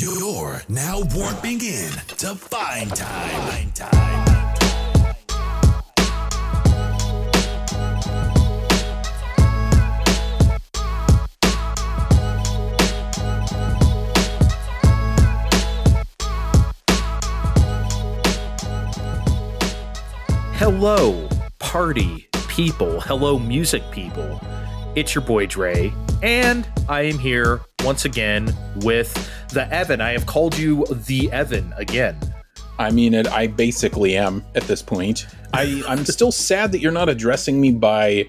You're now warping in to Fine Time. Hello, party people. Hello, music people. It's your boy Dre, and I am here once again with the Evan. I have called you the Evan again. I mean, I basically am at this point. I'm still sad that you're not addressing me by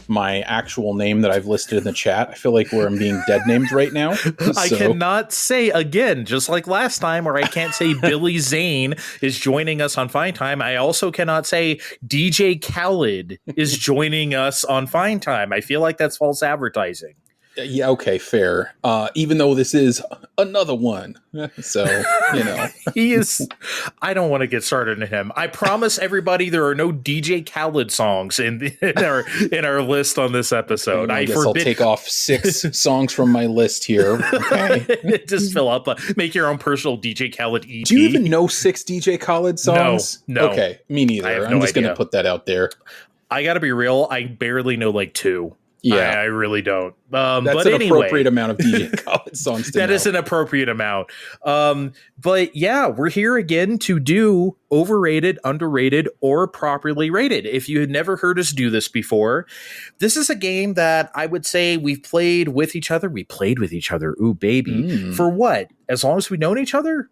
my actual name that I've listed in the chat. I feel like where I'm being dead named right now. I cannot say again, just like last time, where I can't say Billy Zane is joining us on Fine Time. I also cannot say DJ Khaled is joining us on Fine Time. I feel like that's false advertising. Yeah, okay, fair. Even though this is another one. So, you know. He is... I don't want to get started on him. I promise everybody there are no DJ Khaled songs in our list on this episode. I guess I'll take off 6 songs from my list here. Okay. Just fill up. Make your own personal DJ Khaled EP. Do you even know 6 DJ Khaled songs? No. Okay, me neither. I'm just going to put that out there. I got to be real. I barely know like 2. Yeah, I really don't. That's but an anyway, appropriate amount of DJ Khaled songs to That know. is an appropriate amount. But yeah, we're here again to do overrated, underrated, or properly rated. If you had never heard us do this before, this is a game that I would say we've played with each other. We played with each other. Ooh, baby. For what? As long as we've known each other?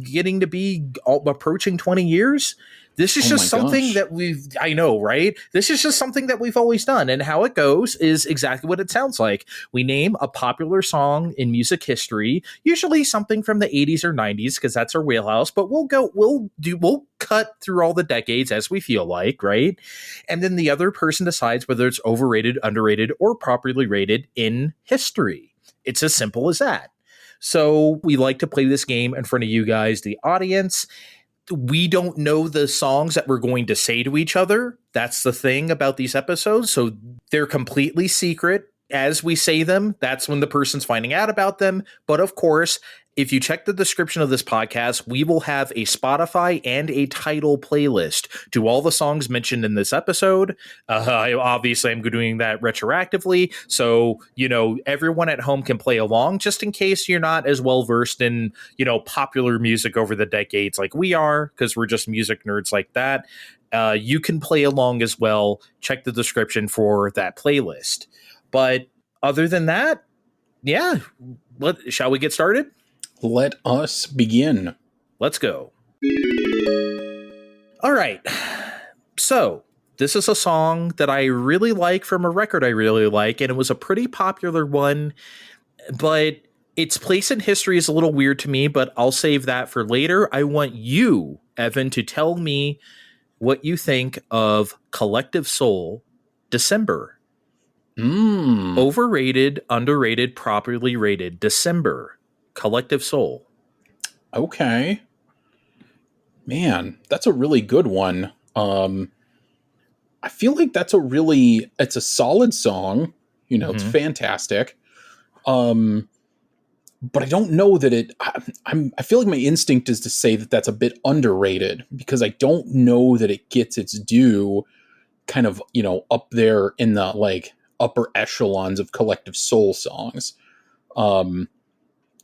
Getting to be approaching 20 years? This is just something that I know, right? This is just something that we've always done. And how it goes is exactly what it sounds like. We name a popular song in music history, usually something from the 80s or 90s, because that's our wheelhouse, but we'll cut through all the decades as we feel like, right? And then the other person decides whether it's overrated, underrated, or properly rated in history. It's as simple as that. So we like to play this game in front of you guys, the audience. We don't know the songs that we're going to say to each other. That's the thing about these episodes. So they're completely secret. As we say them, that's when the person's finding out about them. But of course, if you check the description of this podcast, we will have a Spotify and a Tidal playlist to all the songs mentioned in this episode. Obviously, I'm doing that retroactively. So, everyone at home can play along just in case you're not as well versed in, popular music over the decades like we are, because we're just music nerds like that. You can play along as well. Check the description for that playlist. But other than that, yeah, shall we get started? Let us begin. Let's go. All right. So this is a song that I really like from a record I really like, and it was a pretty popular one, but its place in history is a little weird to me, but I'll save that for later. I want you, Evan, to tell me what you think of Collective Soul, December. Overrated, underrated, properly rated, December, Collective Soul. Okay. Man, that's a really good one. I feel like it's a solid song. It's fantastic. But I don't know that I feel like my instinct is to say that that's a bit underrated because I don't know that it gets its due kind of, up there in the upper echelons of Collective Soul songs.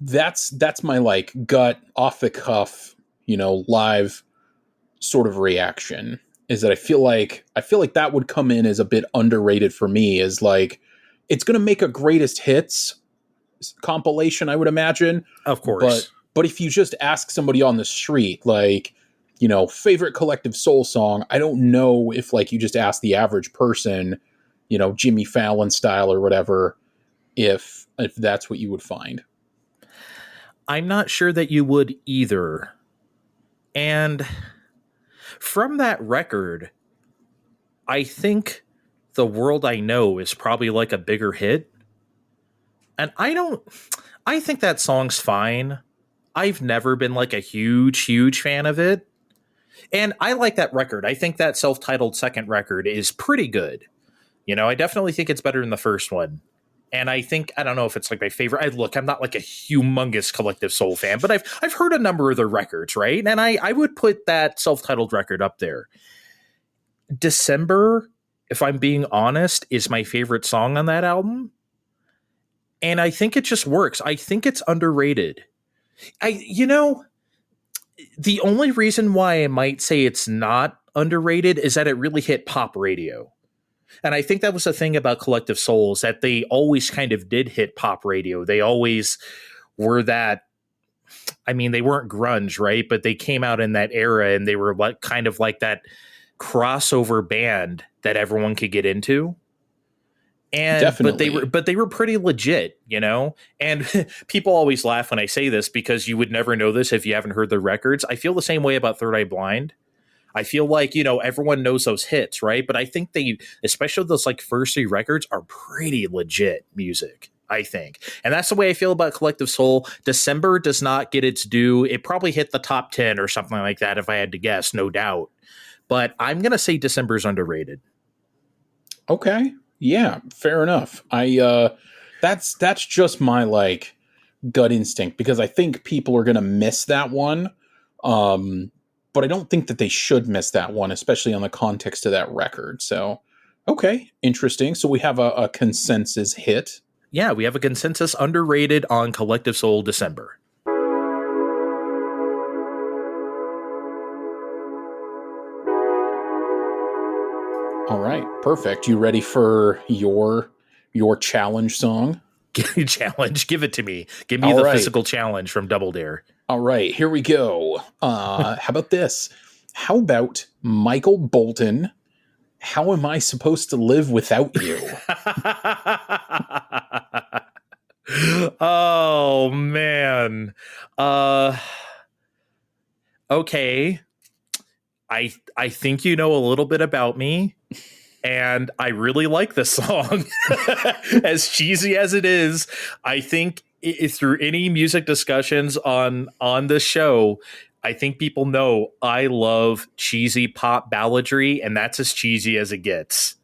That's my gut off the cuff, live sort of reaction is that I feel like that would come in as a bit underrated for me as it's going to make a greatest hits compilation, I would imagine. Of course. But if you just ask somebody on the street, favorite Collective Soul song, I don't know if you just ask the average person, Jimmy Fallon style or whatever, if that's what you would find. I'm not sure that you would either. And from that record, I think The World I Know is probably a bigger hit. And I think that song's fine. I've never been a huge fan of it. And I like that record. I think that self-titled second record is pretty good. I definitely think it's better than the first one. And I think, I don't know if it's like my favorite. I'm not like a humongous Collective Soul fan, but I've heard a number of their records, right? And I would put that self-titled record up there. December, if I'm being honest, is my favorite song on that album. And I think it just works. I think it's underrated. The only reason why I might say it's not underrated is that it really hit pop radio. And I think that was the thing about Collective Soul, is that they always kind of did hit pop radio. They always were that. I mean, they weren't grunge, right? But they came out in that era, and they were like kind of like that crossover band that everyone could get into. And Definitely. but they were pretty legit, you know? And people always laugh when I say this because you would never know this if you haven't heard their records. I feel the same way about Third Eye Blind. I feel like, everyone knows those hits, right? But I think especially those like first 3 records, are pretty legit music, I think. And that's the way I feel about Collective Soul. December does not get its due. It probably hit the top 10 or something like that if I had to guess, no doubt. But I'm going to say December's underrated. Okay. Yeah, fair enough. That's just my like gut instinct, because I think people are going to miss that one. But I don't think that they should miss that one, especially on the context of that record. So, okay, interesting. So we have a consensus hit. Yeah, we have a consensus underrated on Collective Soul December. All right, perfect. You ready for your challenge song? Challenge, give it to me. Give me physical challenge from Double Dare. All right, here we go. How about this? How about Michael Bolton? How am I supposed to live without you? Oh man. Okay. I think you know a little bit about me, and I really like this song. As cheesy as it is, I think through any music discussions on this show, I think people know I love cheesy pop balladry, and that's as cheesy as it gets.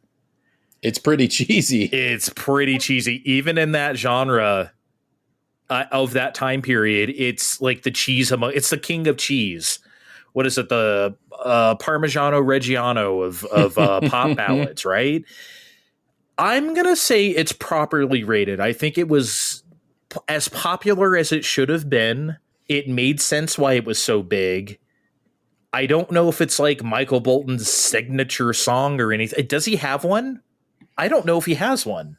It's pretty cheesy. It's pretty cheesy. Even in that genre of that time period, it's like the cheese. It's the king of cheese. What is it? The Parmigiano Reggiano of pop ballads, right? I'm going to say it's properly rated. I think it was as popular as it should have been. It made sense why it was so big. I don't know if it's like Michael Bolton's signature song or anything. Does he have one? I don't know if he has one.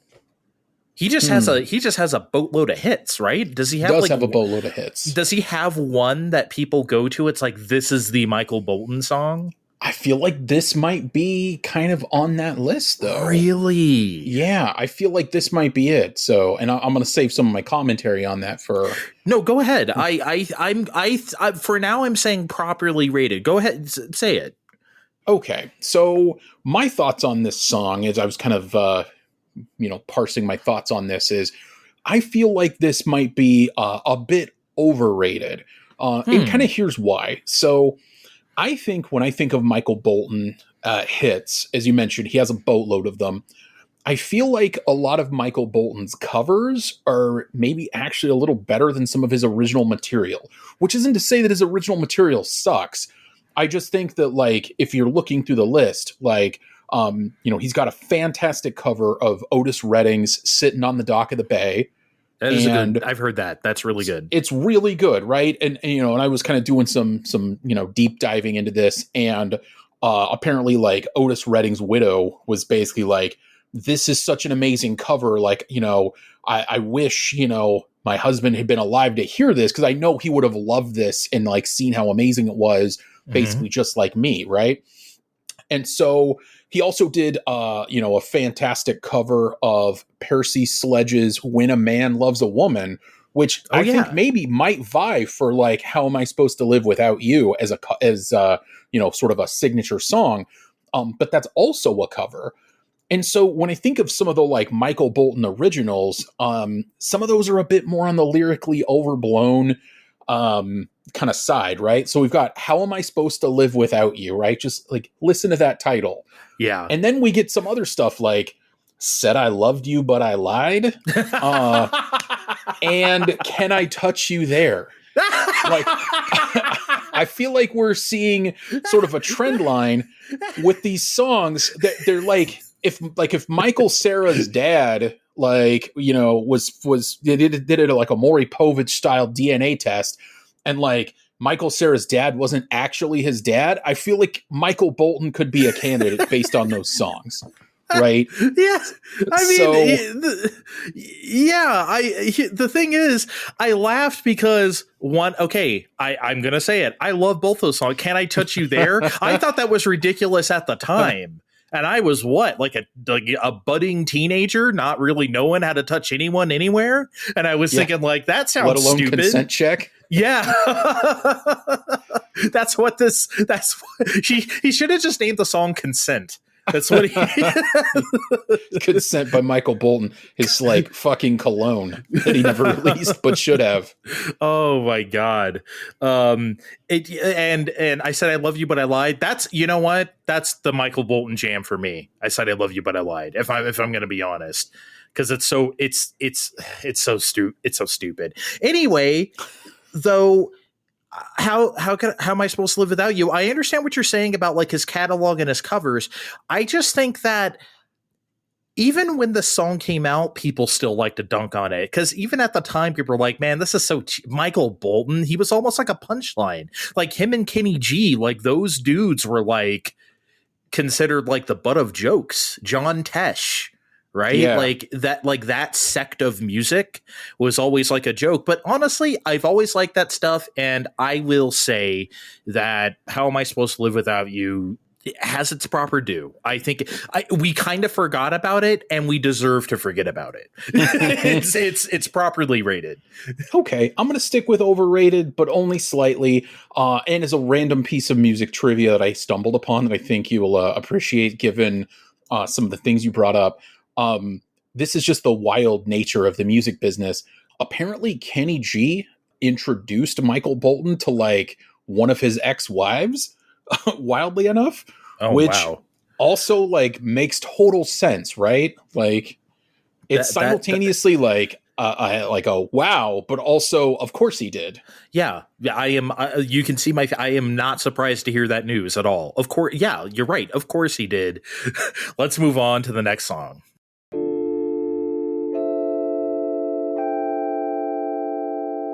He just has a boatload of hits, right? Does he have have a boatload of hits? Does he have one that people go to? It's like, this is the Michael Bolton song. I feel like this might be kind of on that list, though. Really? Yeah, I feel like this might be it. So, and I'm going to save some of my commentary on that for. No, go ahead. I for now I'm saying properly rated. Go ahead, say it. Okay, so my thoughts on this song, as I was kind of parsing my thoughts on this, is I feel like this might be a bit overrated. And kind of here's why. So I think when I think of Michael Bolton hits, as you mentioned, he has a boatload of them. I feel like a lot of Michael Bolton's covers are maybe actually a little better than some of his original material, which isn't to say that his original material sucks. I just think that, like, if you're looking through the list, like, he's got a fantastic cover of Otis Redding's Sitting on the Dock of the Bay. That is good. I've heard that. That's really good. It's really good, right? And I was kind of doing some deep diving into this, and apparently, like, Otis Redding's widow was basically like, this is such an amazing cover. Like, I wish, my husband had been alive to hear this, because I know he would have loved this and, like, seen how amazing it was, basically just like me, right? And so he also did, a fantastic cover of Percy Sledge's When a Man Loves a Woman, which I think maybe might vie for, like, How Am I Supposed to Live Without You as sort of a signature song. But that's also a cover. And so when I think of some of the, like, Michael Bolton originals, some of those are a bit more on the lyrically overblown kind of side, right? So we've got How Am I Supposed to Live Without You, right? Just, like, listen to that title. Yeah. And then we get some other stuff like Said I Loved You, But I Lied. And Can I Touch You There? Like, I feel like we're seeing sort of a trend line with these songs that they're like, if Michael Cera's dad, like, you know, was did it like a Maury Povich style DNA test, and like Michael Cera's dad wasn't actually his dad, I feel like Michael Bolton could be a candidate based on those songs. Right. Yeah. I mean, the thing is, I laughed because I'm going to say it. I love both those songs. Can I Touch You There? I thought that was ridiculous at the time. And I was like a budding teenager, not really knowing how to touch anyone anywhere. And I was thinking like, that sounds let alone stupid. Consent check. Yeah. He should have just named the song Consent. That's what he Consent by Michael Bolton, his like fucking cologne that he never released but should have. Oh my God. And I Said I Love You But I Lied. That's, you know what? That's the Michael Bolton jam for me. I Said I Love You But I Lied. If I'm going to be honest, because it's so stupid. Anyway, though, how am I supposed to live without you? I understand what you're saying about like his catalog and his covers. I just think that even when the song came out, people still like to dunk on it, because even at the time, people were like, "Man, this is so Michael Bolton." He was almost like a punchline. Like him and Kenny G, like those dudes were like considered like the butt of jokes. John Tesh. Right. Yeah. Like that sect of music was always like a joke. But honestly, I've always liked that stuff. And I will say that How Am I Supposed to Live Without You has its proper due. I think we kind of forgot about it, and we deserve to forget about it. It's properly rated. Okay, I'm going to stick with Overrated, but only slightly. And as a random piece of music trivia that I stumbled upon that I think you will appreciate, given some of the things you brought up. This is just the wild nature of the music business. Apparently, Kenny G introduced Michael Bolton to like one of his ex-wives, wildly enough, which also like makes total sense, right? Like it's simultaneously like a wow, but also of course he did. Yeah, I am. You can see I am not surprised to hear that news at all. Of course, yeah, you're right. Of course he did. Let's move on to the next song.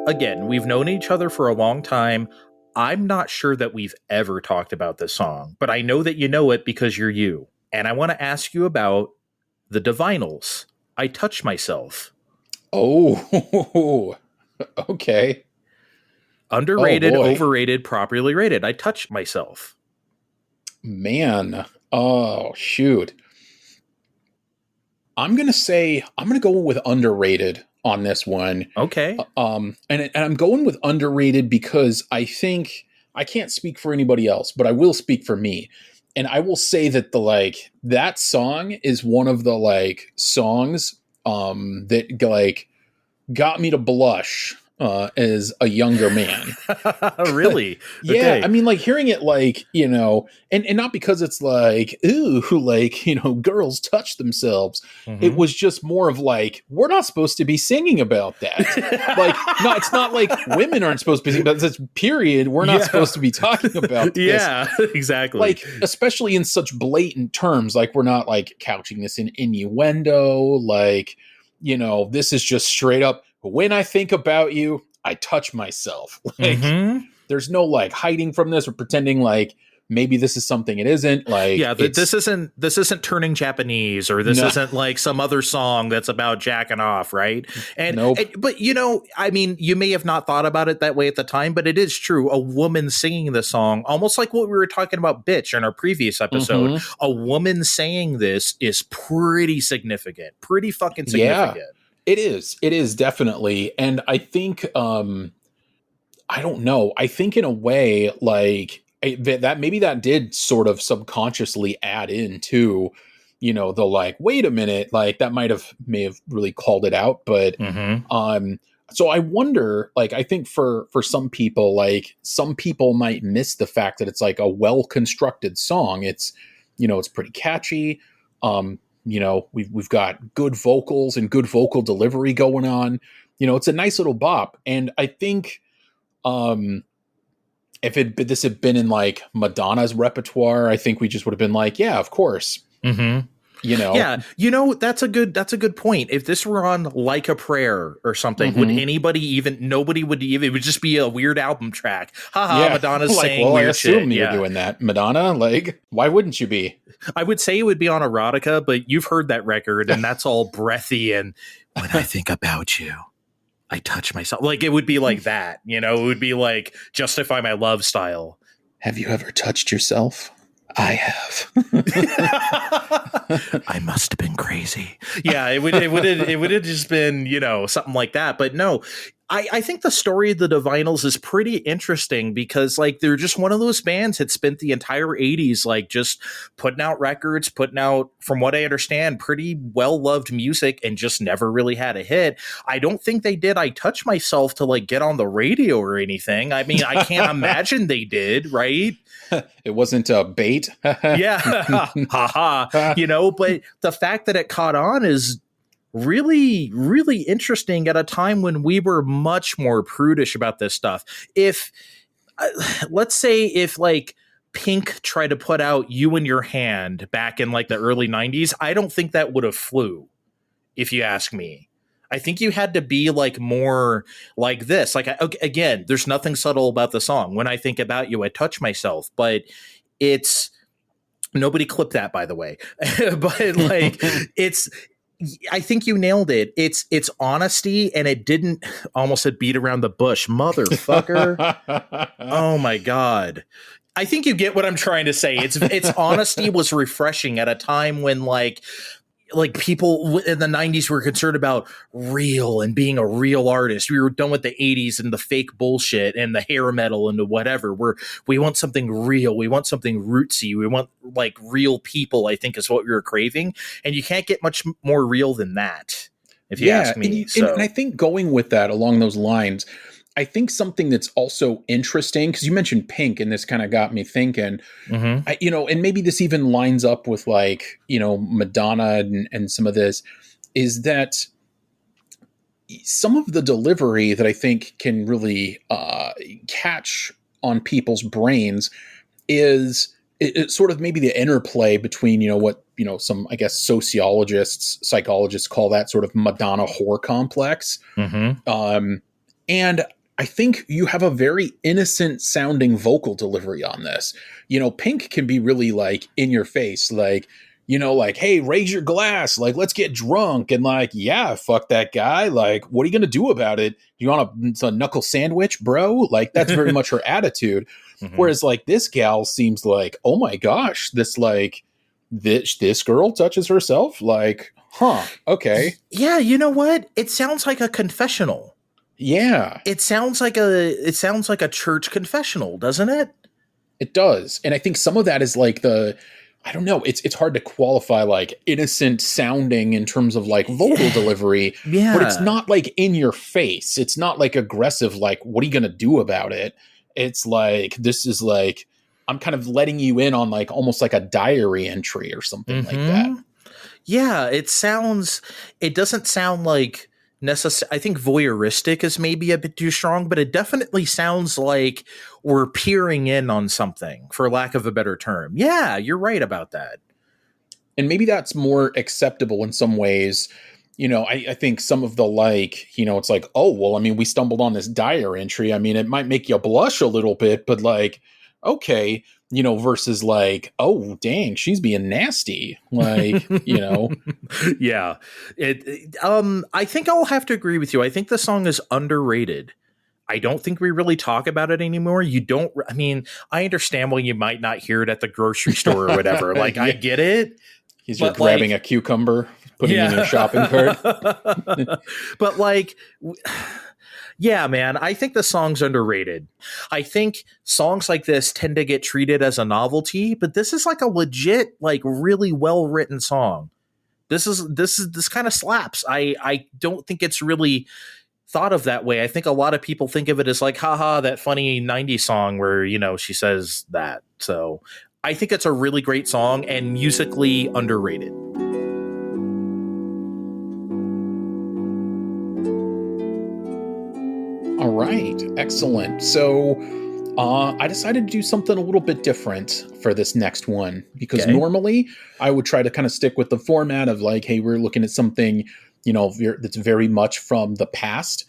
Again, we've known each other for a long time. I'm not sure that we've ever talked about this song, but I know that you know it because you're you. And I want to ask you about the Divinyls. I Touch Myself. Oh, okay. Underrated, overrated, properly rated. I Touch Myself. Man. Oh, shoot. I'm going to go with underrated on this one. Okay. And I'm going with underrated because I think I can't speak for anybody else, but I will speak for me. And I will say that that song is one of the songs that got me to blush as a younger man. Really? Yeah. Okay. I mean, hearing it, and not because it's ooh, girls touch themselves. Mm-hmm. It was just more of we're not supposed to be singing about that. No, it's not like women aren't supposed to be singing about this, period. We're not supposed to be talking about this. Yeah, exactly. Especially in such blatant terms, we're not couching this in innuendo. This is just straight up, when I think about you, I touch myself. There's no hiding from this or pretending maybe this is something it isn't. This isn't Turning Japanese, or this isn't some other song that's about jacking off, right? And nope. But I mean, you may have not thought about it that way at the time, but it is true. A woman singing the song, almost like what we were talking about Bitch in our previous episode. A woman saying this is pretty significant, pretty fucking significant. Yeah. It is definitely. And I think, I don't know. I think in a way, that maybe that did sort of subconsciously add into, the wait a minute, that may have really called it out. But, so I wonder, I think for some people, some people might miss the fact that it's a well-constructed song. It's, it's pretty catchy. we've got good vocals and good vocal delivery going on. It's a nice little bop. And I think if this had been in like Madonna's repertoire, I think we just would have been like, yeah, of course. Mm-hmm. Yeah, that's a good point. If this were on Like a Prayer or something, would nobody would even, it would just be a weird album track. Haha, Madonna's like, saying weird shit. I assume you're doing that. Madonna, like, why wouldn't you be? I would say it would be on Erotica, but you've heard that record and that's all breathy and when I think about you, I touch myself. Like, it would be like that, it would be like Justify My Love style. Have you ever touched yourself? I have. I must have been crazy. Yeah, it would have just been, something like that. But no, I think the story of the Divinyls is pretty interesting because like they're just one of those bands that spent the entire 80s like just putting out records, putting out, from what I understand, pretty well-loved music and just never really had a hit. I don't think they did I Touch Myself to like get on the radio or anything. I mean, I can't imagine they did, right? It wasn't a bait. Yeah. Haha. But the fact that it caught on is really, really interesting at a time when we were much more prudish about this stuff. If, let's say if like Pink tried to put out You and Your Hand back in like the early 90s, I don't think that would have flew, if you ask me. I think you had to be like more like this. Like, again, there's nothing subtle about the song. When I think about you, I touch myself, but it's, nobody clipped that, by the way. But like, I think you nailed it. It's honesty, and it didn't almost beat around the bush, motherfucker. Oh my God. I think you get what I'm trying to say. It's honesty was refreshing at a time when like people in the 90s were concerned about real and being a real artist. We were done with the 80s and the fake bullshit and the hair metal and the whatever. We want something real. We want something rootsy. We want like real people, I think is what we were craving. And you can't get much more real than that, if you ask me. And I think going with that along those lines, I think something that's also interesting, because you mentioned Pink, and this kind of got me thinking, and maybe this even lines up with like, Madonna and some of this, is that some of the delivery that I think can really catch on people's brains is it's sort of maybe the interplay between, what, some, I guess, sociologists, psychologists call that sort of Madonna whore complex. And I think you have a very innocent sounding vocal delivery on this. Pink can be really like in your face, like, like, hey, raise your glass, like, let's get drunk. And like, yeah, fuck that guy. Like, what are you going to do about it? You want a knuckle sandwich, bro? Like, that's very much her attitude. Whereas like this gal seems like, oh my gosh, this like, this girl touches herself. Like, huh, okay. Yeah. You know what? It sounds like a confessional. Yeah. It sounds like a church confessional, doesn't it? It does. And I think some of that is like I don't know, it's hard to qualify like innocent sounding in terms of like vocal delivery. Yeah. But it's not like in your face. It's not like aggressive, like, what are you going to do about it? It's like, this is like, I'm kind of letting you in on like almost like a diary entry or something like that. Yeah. It doesn't sound like I think voyeuristic is maybe a bit too strong, but it definitely sounds like we're peering in on something, for lack of a better term. Yeah, you're right about that. And maybe that's more acceptable in some ways. I think some of the like, it's like, oh, well, I mean, we stumbled on this diary entry. I mean, it might make you blush a little bit, but like, okay, versus like, oh, dang, she's being nasty. Like, Yeah. I think I'll have to agree with you. I think the song is underrated. I don't think we really talk about it anymore. I understand why you might not hear it at the grocery store or whatever. Like, I get it. You're grabbing a cucumber, putting it in your shopping cart. But like, yeah, man, I think the song's underrated. I think songs like this tend to get treated as a novelty, but this is like a legit, like really well written song. This kind of slaps. I don't think it's really thought of that way. I think a lot of people think of it as like, haha, that funny 90s song where, she says that. So I think it's a really great song and musically underrated. right. Excellent. So I decided to do something a little bit different for this next one, because normally I would try to kind of stick with the format of like, hey, we're looking at something, that's very much from the past,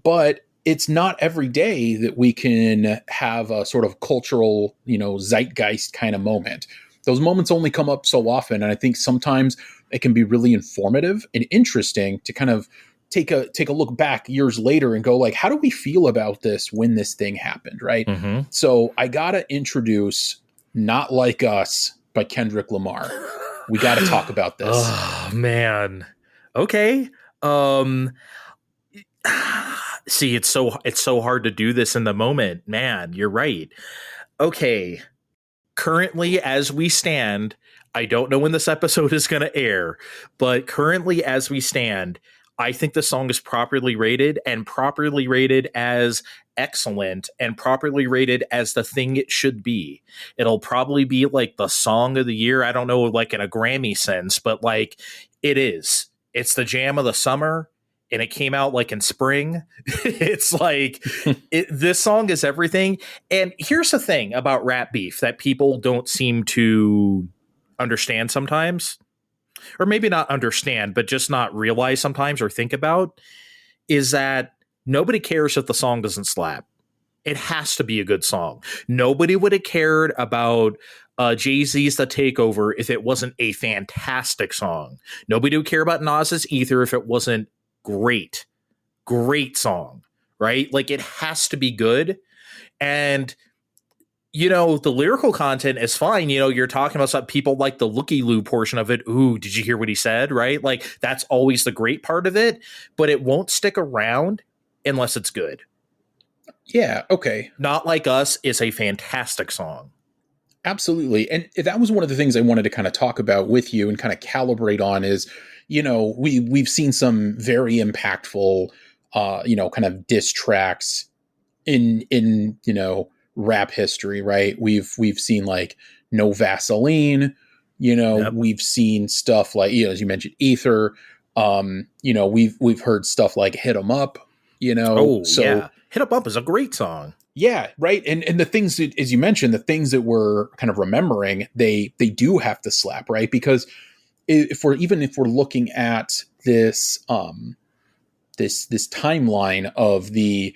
but it's not every day that we can have a sort of cultural, zeitgeist kind of moment. Those moments only come up so often. And I think sometimes it can be really informative and interesting to kind of take a look back years later and go like, how do we feel about this when this thing happened? Right. Mm-hmm. So I got to introduce Not Like Us by Kendrick Lamar. We got to talk about this. Oh man. Okay. See, it's so hard to do this in the moment, man. You're right. Okay. Currently, as we stand, I don't know when this episode is going to air, but currently as we stand, I think the song is properly rated as excellent and properly rated as the thing it should be. It'll probably be like the song of the year. I don't know, like in a Grammy sense, but like it is. It's the jam of the summer. And it came out like in spring. It's like this song is everything. And here's the thing about rap beef that people don't seem to understand sometimes, or maybe not understand, but just not realize sometimes or think about, is that nobody cares if the song doesn't slap. It has to be a good song. Nobody would have cared about Jay-Z's The Takeover if it wasn't a fantastic song. Nobody would care about Nas's Ether if it wasn't great song, right? Like it has to be good. And the lyrical content is fine. You're talking about some people like the looky-loo portion of it. Ooh, did you hear what he said? Right? Like that's always the great part of it, but it won't stick around unless it's good. Yeah. Okay. Not Like Us is a fantastic song. Absolutely. And that was one of the things I wanted to kind of talk about with you and kind of calibrate on is, we've seen some very impactful, kind of diss tracks in rap history, right? We've seen like No Vaseline, Yep. We've seen stuff like, as you mentioned, Ether, we've heard stuff like Hit 'Em Up, Oh, so yeah. Hit 'Em Up is a great song. Yeah, right. And the things that, as you mentioned, the things that we're kind of remembering, they do have to slap, right? Because if we're looking at this this timeline of the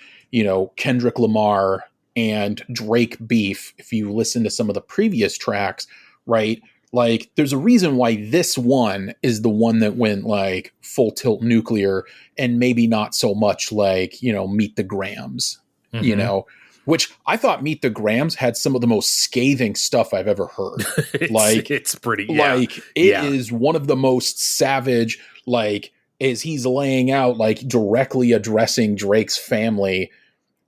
Kendrick Lamar and Drake beef, if you listen to some of the previous tracks, right? Like there's a reason why this one is the one that went like full tilt nuclear and maybe not so much like, Meet the Grams, which I thought Meet the Grams had some of the most scathing stuff I've ever heard. It's pretty, yeah. Like it is one of the most savage, like as he's laying out, like directly addressing Drake's family,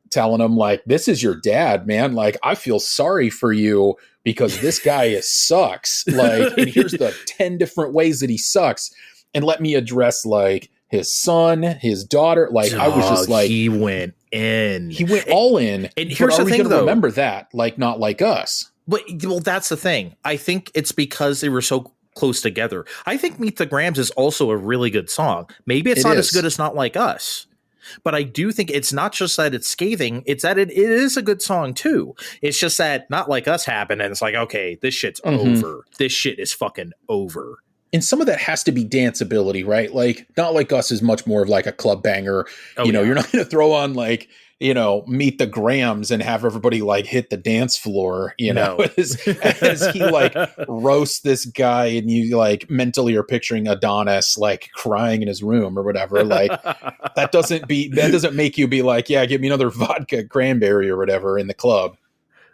telling him like, this is your dad, man. Like, I feel sorry for you because this guy sucks. Like, and here's the 10 different ways that he sucks. And let me address like his son, his daughter. Like, I was just like, he went in. He went all in. And here's the thing, though. Remember that, like, Not Like Us. Well, that's the thing. I think it's because they were so close together. I think Meet the Grams is also a really good song. Maybe it's not as good as Not Like Us. But I do think it's not just that it's scathing, it's that it is a good song too. It's just that Not Like Us happened and it's like, okay, this shit's over. This shit is fucking over. And some of that has to be danceability, right? Like Not Like Us is much more of like a club banger. You're not going to throw on like, Meet the Grams and have everybody like hit the dance floor, as he like roasts this guy and you like mentally are picturing Adonis like crying in his room or whatever. Like that doesn't make you be like, yeah, give me another vodka cranberry or whatever in the club.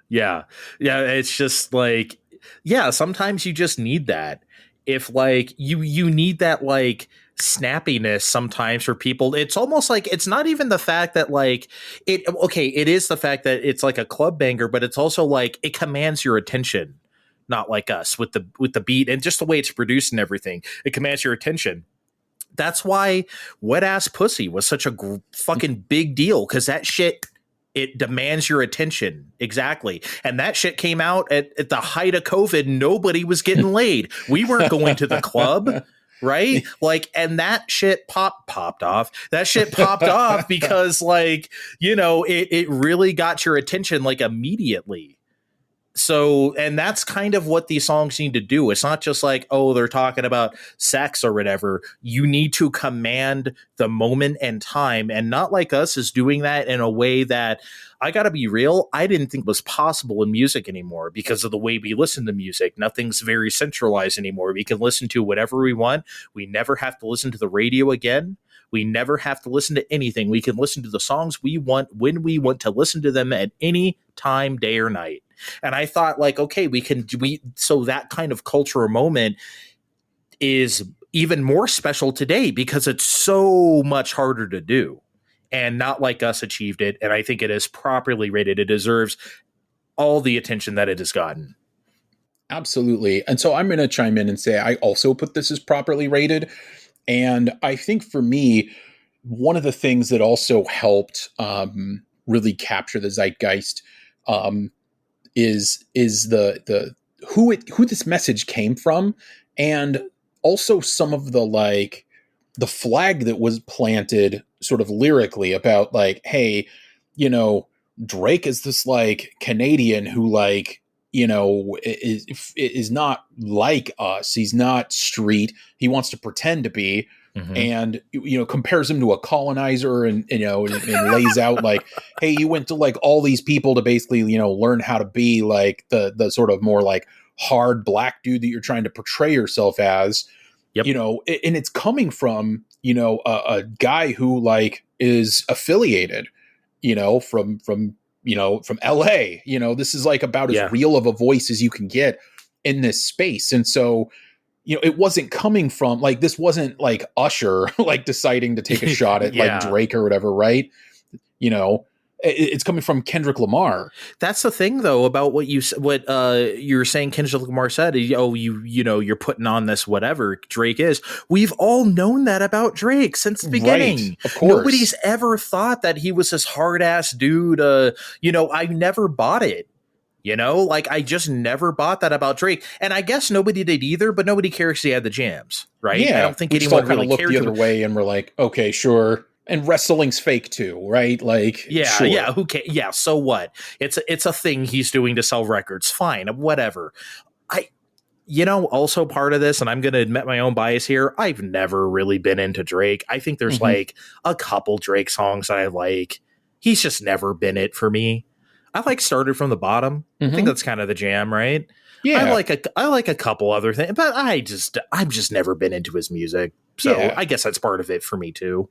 Yeah. Yeah. It's just like, yeah, sometimes you just need that. If like you need that like snappiness sometimes for people. It's almost like it's not even the fact that like it is the fact that it's like a club banger, but it's also like it commands your attention. Not Like Us with the beat and just the way it's produced and everything. It commands your attention. That's why Wet Ass Pussy was such a fucking big deal, because that shit, it demands your attention. Exactly. And that shit came out at the height of COVID. Nobody was getting laid. We weren't going to the club. right? Like, and that shit popped off. That shit popped off because, like, you know, it really got your attention like immediately. So, and that's kind of what these songs need to do. It's not just like, oh, they're talking about sex or whatever. You need to command the moment and time. And Not Like Us is doing that in a way that, I got to be real, I didn't think was possible in music anymore because of the way we listen to music. Nothing's very centralized anymore. We can listen to whatever we want. We never have to listen to the radio again. We never have to listen to anything. We can listen to the songs we want when we want to listen to them at any time, day or night. And I thought, like, okay, so that kind of cultural moment is even more special today because it's so much harder to do. And Not Like Us achieved it. And I think it is properly rated. It deserves all the attention that it has gotten. Absolutely. And so I'm going to chime in and say I also put this as properly rated. And I think for me, one of the things that also helped really capture the zeitgeist is the who this message came from, and also some of the flag that was planted sort of lyrically about, like, hey, you know, Drake is this like Canadian who, like, you know, is not like us. He's not street. He wants to pretend to be. Mm-hmm. And, you know, compares him to a colonizer and you know, and lays out like, hey, you went to like all these people to basically, you know, learn how to be like the sort of more like hard black dude that you're trying to portray yourself as. Yep. You know, and it's coming from, you know, a guy who like is affiliated, you know, from LA. You know, this is like about as real of a voice as you can get in this space. And so, you know, it wasn't coming from like, this wasn't like Usher like deciding to take a shot at like Drake or whatever, right? You know, it's coming from Kendrick Lamar. That's the thing, though, about what you're saying. Kendrick Lamar said, "Oh, you know, you're putting on this whatever Drake is." We've all known that about Drake since the beginning. Right, of course. Nobody's ever thought that he was this hard ass dude. You know, I never bought it. You know, like, I just never bought that about Drake, and I guess nobody did either. But nobody cares he had the jams, right? Yeah, I don't think anyone really looked cared the other way, and we're like, okay, sure. And wrestling's fake too, right? Like, sure. Yeah. Who can? Yeah. So what? It's a thing he's doing to sell records. Fine, whatever. You know, also part of this, and I'm going to admit my own bias here, I've never really been into Drake. I think there's like a couple Drake songs that I like. He's just never been it for me. I like Started From the Bottom. I think that's kind of the jam, right? Yeah. I like a couple other things, but I've just never been into his music. So I guess that's part of it for me too.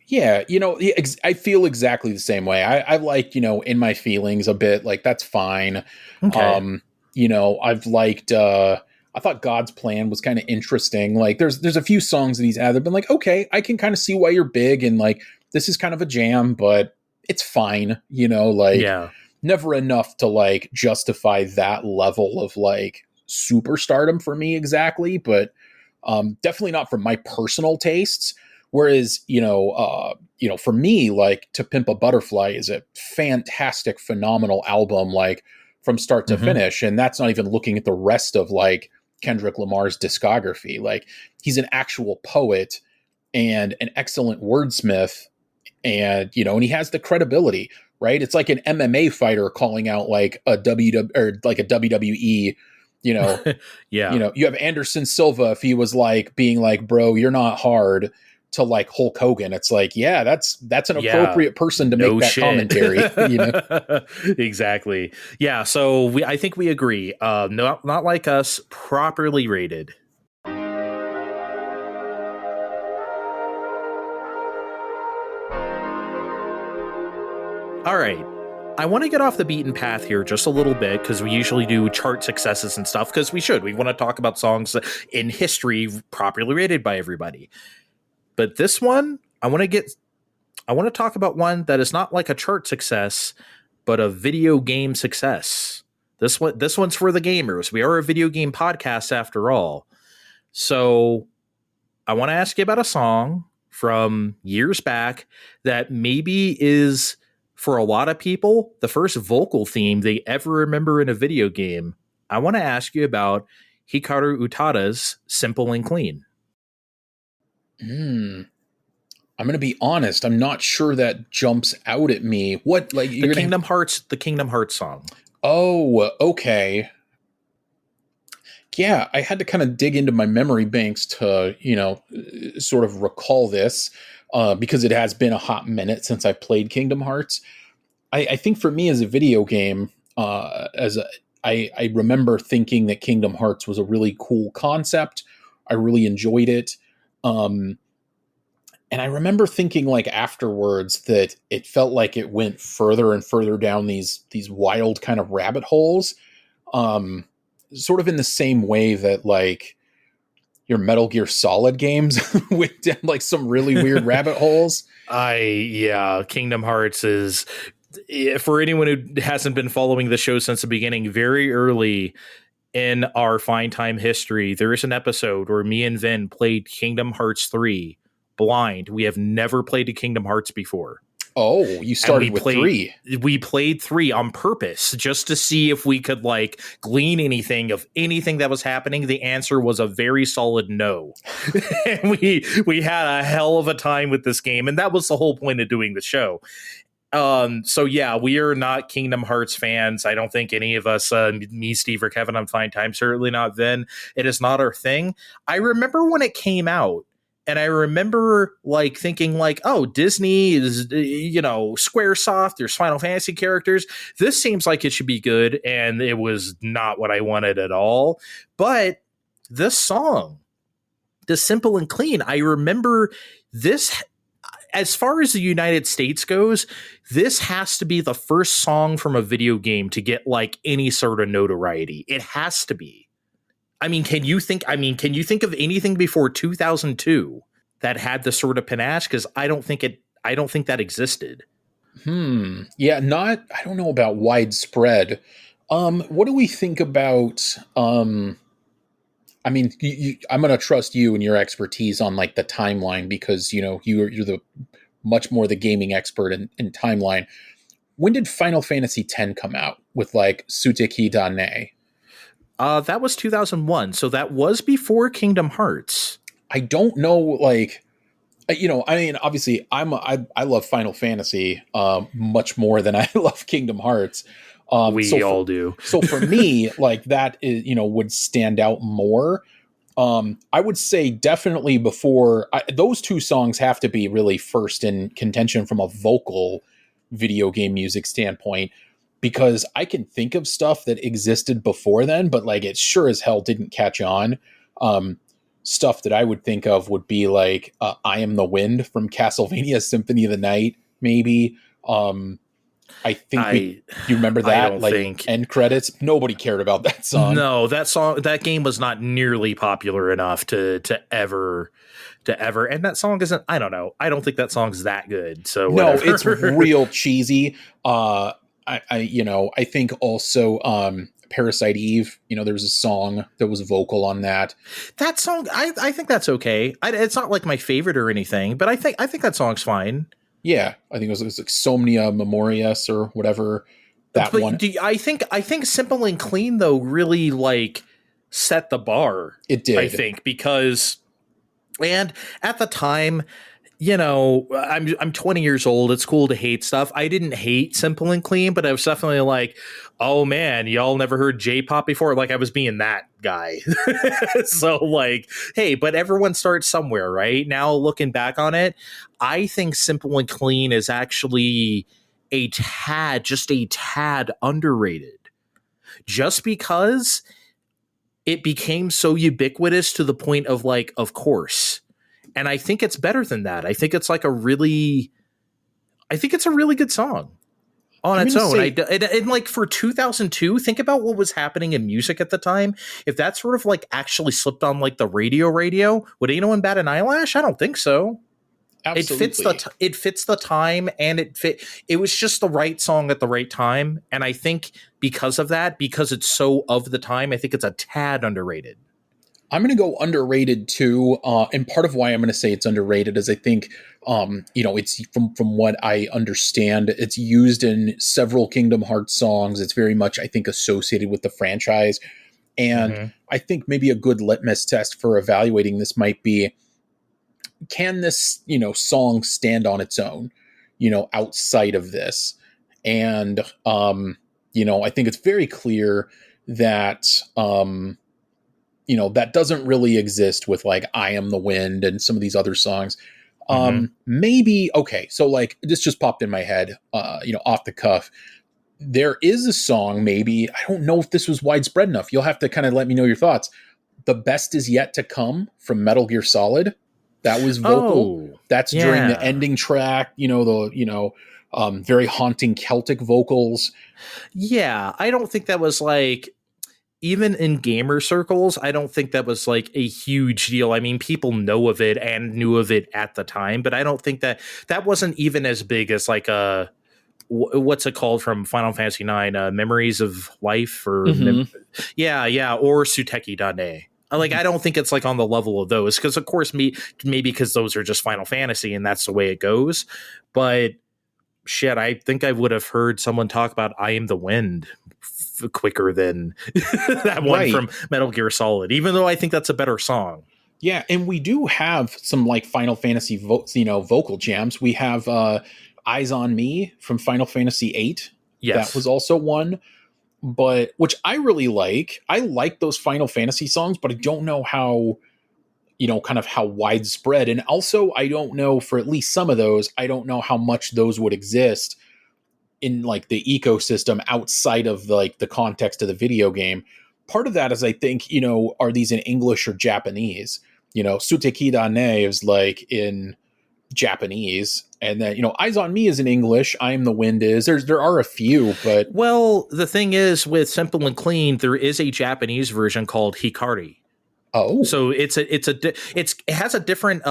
Yeah, you know, I feel exactly the same way. I like, you know, In My Feelings a bit, like that's fine. Okay. You know, I've liked, I thought God's Plan was kind of interesting. Like there's a few songs that he's added, been like, okay, I can kind of see why you're big and like, this is kind of a jam, but it's fine. You know, like never enough to like justify that level of like superstardom for me exactly. But definitely not for my personal tastes. Whereas, you know, for me, like To Pimp a Butterfly is a fantastic, phenomenal album, like from start to finish. And that's not even looking at the rest of like Kendrick Lamar's discography. Like he's an actual poet and an excellent wordsmith. And, you know, and he has the credibility, right? It's like an MMA fighter calling out like a WWE, you know, you know, you have Anderson Silva. If he was like being like, bro, you're not hard, to like Hulk Hogan, it's like, yeah, that's an appropriate person to make that commentary. You know? Exactly. Yeah. So I think we agree. Not Like Us, properly rated. All right. I want to get off the beaten path here just a little bit because we usually do chart successes and stuff because we should. We want to talk about songs in history properly rated by everybody. But this one, I want to talk about one that is not like a chart success, but a video game success. This one's for the gamers. We are a video game podcast after all. So I want to ask you about a song from years back that maybe is, for a lot of people, the first vocal theme they ever remember in a video game. I want to ask you about Hikaru Utada's Simple and Clean. Hmm. I'm going to be honest. I'm not sure that jumps out at me. What, like, The Kingdom Hearts song. Oh, okay. Yeah, I had to kind of dig into my memory banks to, sort of recall this, because it has been a hot minute since I played Kingdom Hearts. I think for me as a video game, I remember thinking that Kingdom Hearts was a really cool concept. I really enjoyed it. Um, and I remember thinking like afterwards that it felt like it went further and further down these wild kind of rabbit holes. Um, Sort of in the same way that like your Metal Gear Solid games went down like some really weird rabbit holes. Kingdom Hearts is, for anyone who hasn't been following the show since the beginning, very early in our Fine Time history, there is an episode where me and Vin played Kingdom Hearts 3 blind. We have never played a Kingdom Hearts before. Oh, you started with 3. We played 3 on purpose just to see if we could like glean anything of anything that was happening. The answer was a very solid no. And we had a hell of a time with this game, and that was the whole point of doing the show. So yeah, we are not Kingdom Hearts fans. I don't think any of us, me, Steve, or Kevin on Fine Time, certainly not Vin. It is not our thing. I remember when it came out, and I remember like thinking like, oh, Disney is, Squaresoft, there's Final Fantasy characters. This seems like it should be good. And it was not what I wanted at all. But this song, the Simple and Clean, I remember this. As far as the United States goes, this has to be the first song from a video game to get like any sort of notoriety. It has to be. I mean, can you think of anything before 2002 that had the sort of panache? Because I don't think that existed. Yeah, I don't know about widespread. What do we think about, I'm going to trust you and your expertise on like the timeline, because, you're the much more the gaming expert in timeline. When did Final Fantasy X come out with like Tsuteki Dane? That was 2001. So that was before Kingdom Hearts. I don't know, like, obviously I love Final Fantasy much more than I love Kingdom Hearts. We all do. So for me, like that is, would stand out more. I would say definitely before those two songs have to be really first in contention from a vocal video game music standpoint, because I can think of stuff that existed before then, but like it sure as hell didn't catch on. Stuff that I would think of would be like I Am the Wind from Castlevania Symphony of the Night, maybe. I think you remember that? End credits. Nobody cared about that song. No, that game was not nearly popular enough to ever. And that song isn't. I don't know. I don't think that song's that good. So whatever. No, it's real cheesy. I think also Parasite Eve, there was a song that was vocal on that. That song, I think that's okay. It's not like my favorite or anything, but I think that song's fine. Yeah, I think it was like Somnia Memorias or whatever one. I think Simple and Clean though really like set the bar. It did, I think, because and at the time, I'm 20 years old. It's cool to hate stuff. I didn't hate Simple and Clean, but I was definitely like, oh man, y'all never heard J-pop before? Like I was being that guy. So like, hey, but everyone starts somewhere, right? Now looking back on it, I think Simple and Clean is actually just a tad underrated. Just because it became so ubiquitous to the point of like, of course. And I think it's better than that. I think it's a really good song on its own. And like for 2002, think about what was happening in music at the time. If that sort of like actually slipped on like the radio, would anyone bat an eyelash? I don't think so. Absolutely. It fits the time, and it was just the right song at the right time. And I think because of that, because it's so of the time, I think it's a tad underrated. I'm going to go underrated too. And part of why I'm going to say it's underrated is I think, it's from what I understand, it's used in several Kingdom Hearts songs. It's very much, I think, associated with the franchise. And I think maybe a good litmus test for evaluating this might be, can this, song stand on its own, outside of this? And, I think it's very clear that, that doesn't really exist with like I Am the Wind and some of these other songs. Maybe, okay, so like this just popped in my head, off the cuff. There is a song, maybe, I don't know if this was widespread enough. You'll have to kind of let me know your thoughts. The Best Is Yet to Come from Metal Gear Solid. That was vocal. That's during the ending track, very haunting Celtic vocals. Yeah, I don't think that was like, even in gamer circles, I don't think that was like a huge deal. I mean, people know of it and knew of it at the time, but I don't think that wasn't even as big as like what's it called from Final Fantasy IX, Memories of Life, or or Suteki Dane. Like, I don't think it's like on the level of those, because of course maybe because those are just Final Fantasy and that's the way it goes. But shit, I think I would have heard someone talk about I Am the Wind quicker than that one from Metal Gear Solid, even though I think that's a better song. Yeah, and we do have some like Final Fantasy vocal jams. We have Eyes on Me from Final Fantasy VIII. Yes. That was also one, but which I really like. I like those Final Fantasy songs, but I don't know how, kind of how widespread. And also, I don't know, for at least some of those, I don't know how much those would exist in like the ecosystem outside of like the context of the video game. Part of that is, I think, are these in English or Japanese? Suteki Dane is like in Japanese, and then Eyes on Me is in English. I Am the Wind is. There are a few, but well, the thing is with Simple and Clean, there is a Japanese version called Hikaru. Oh, so it has a different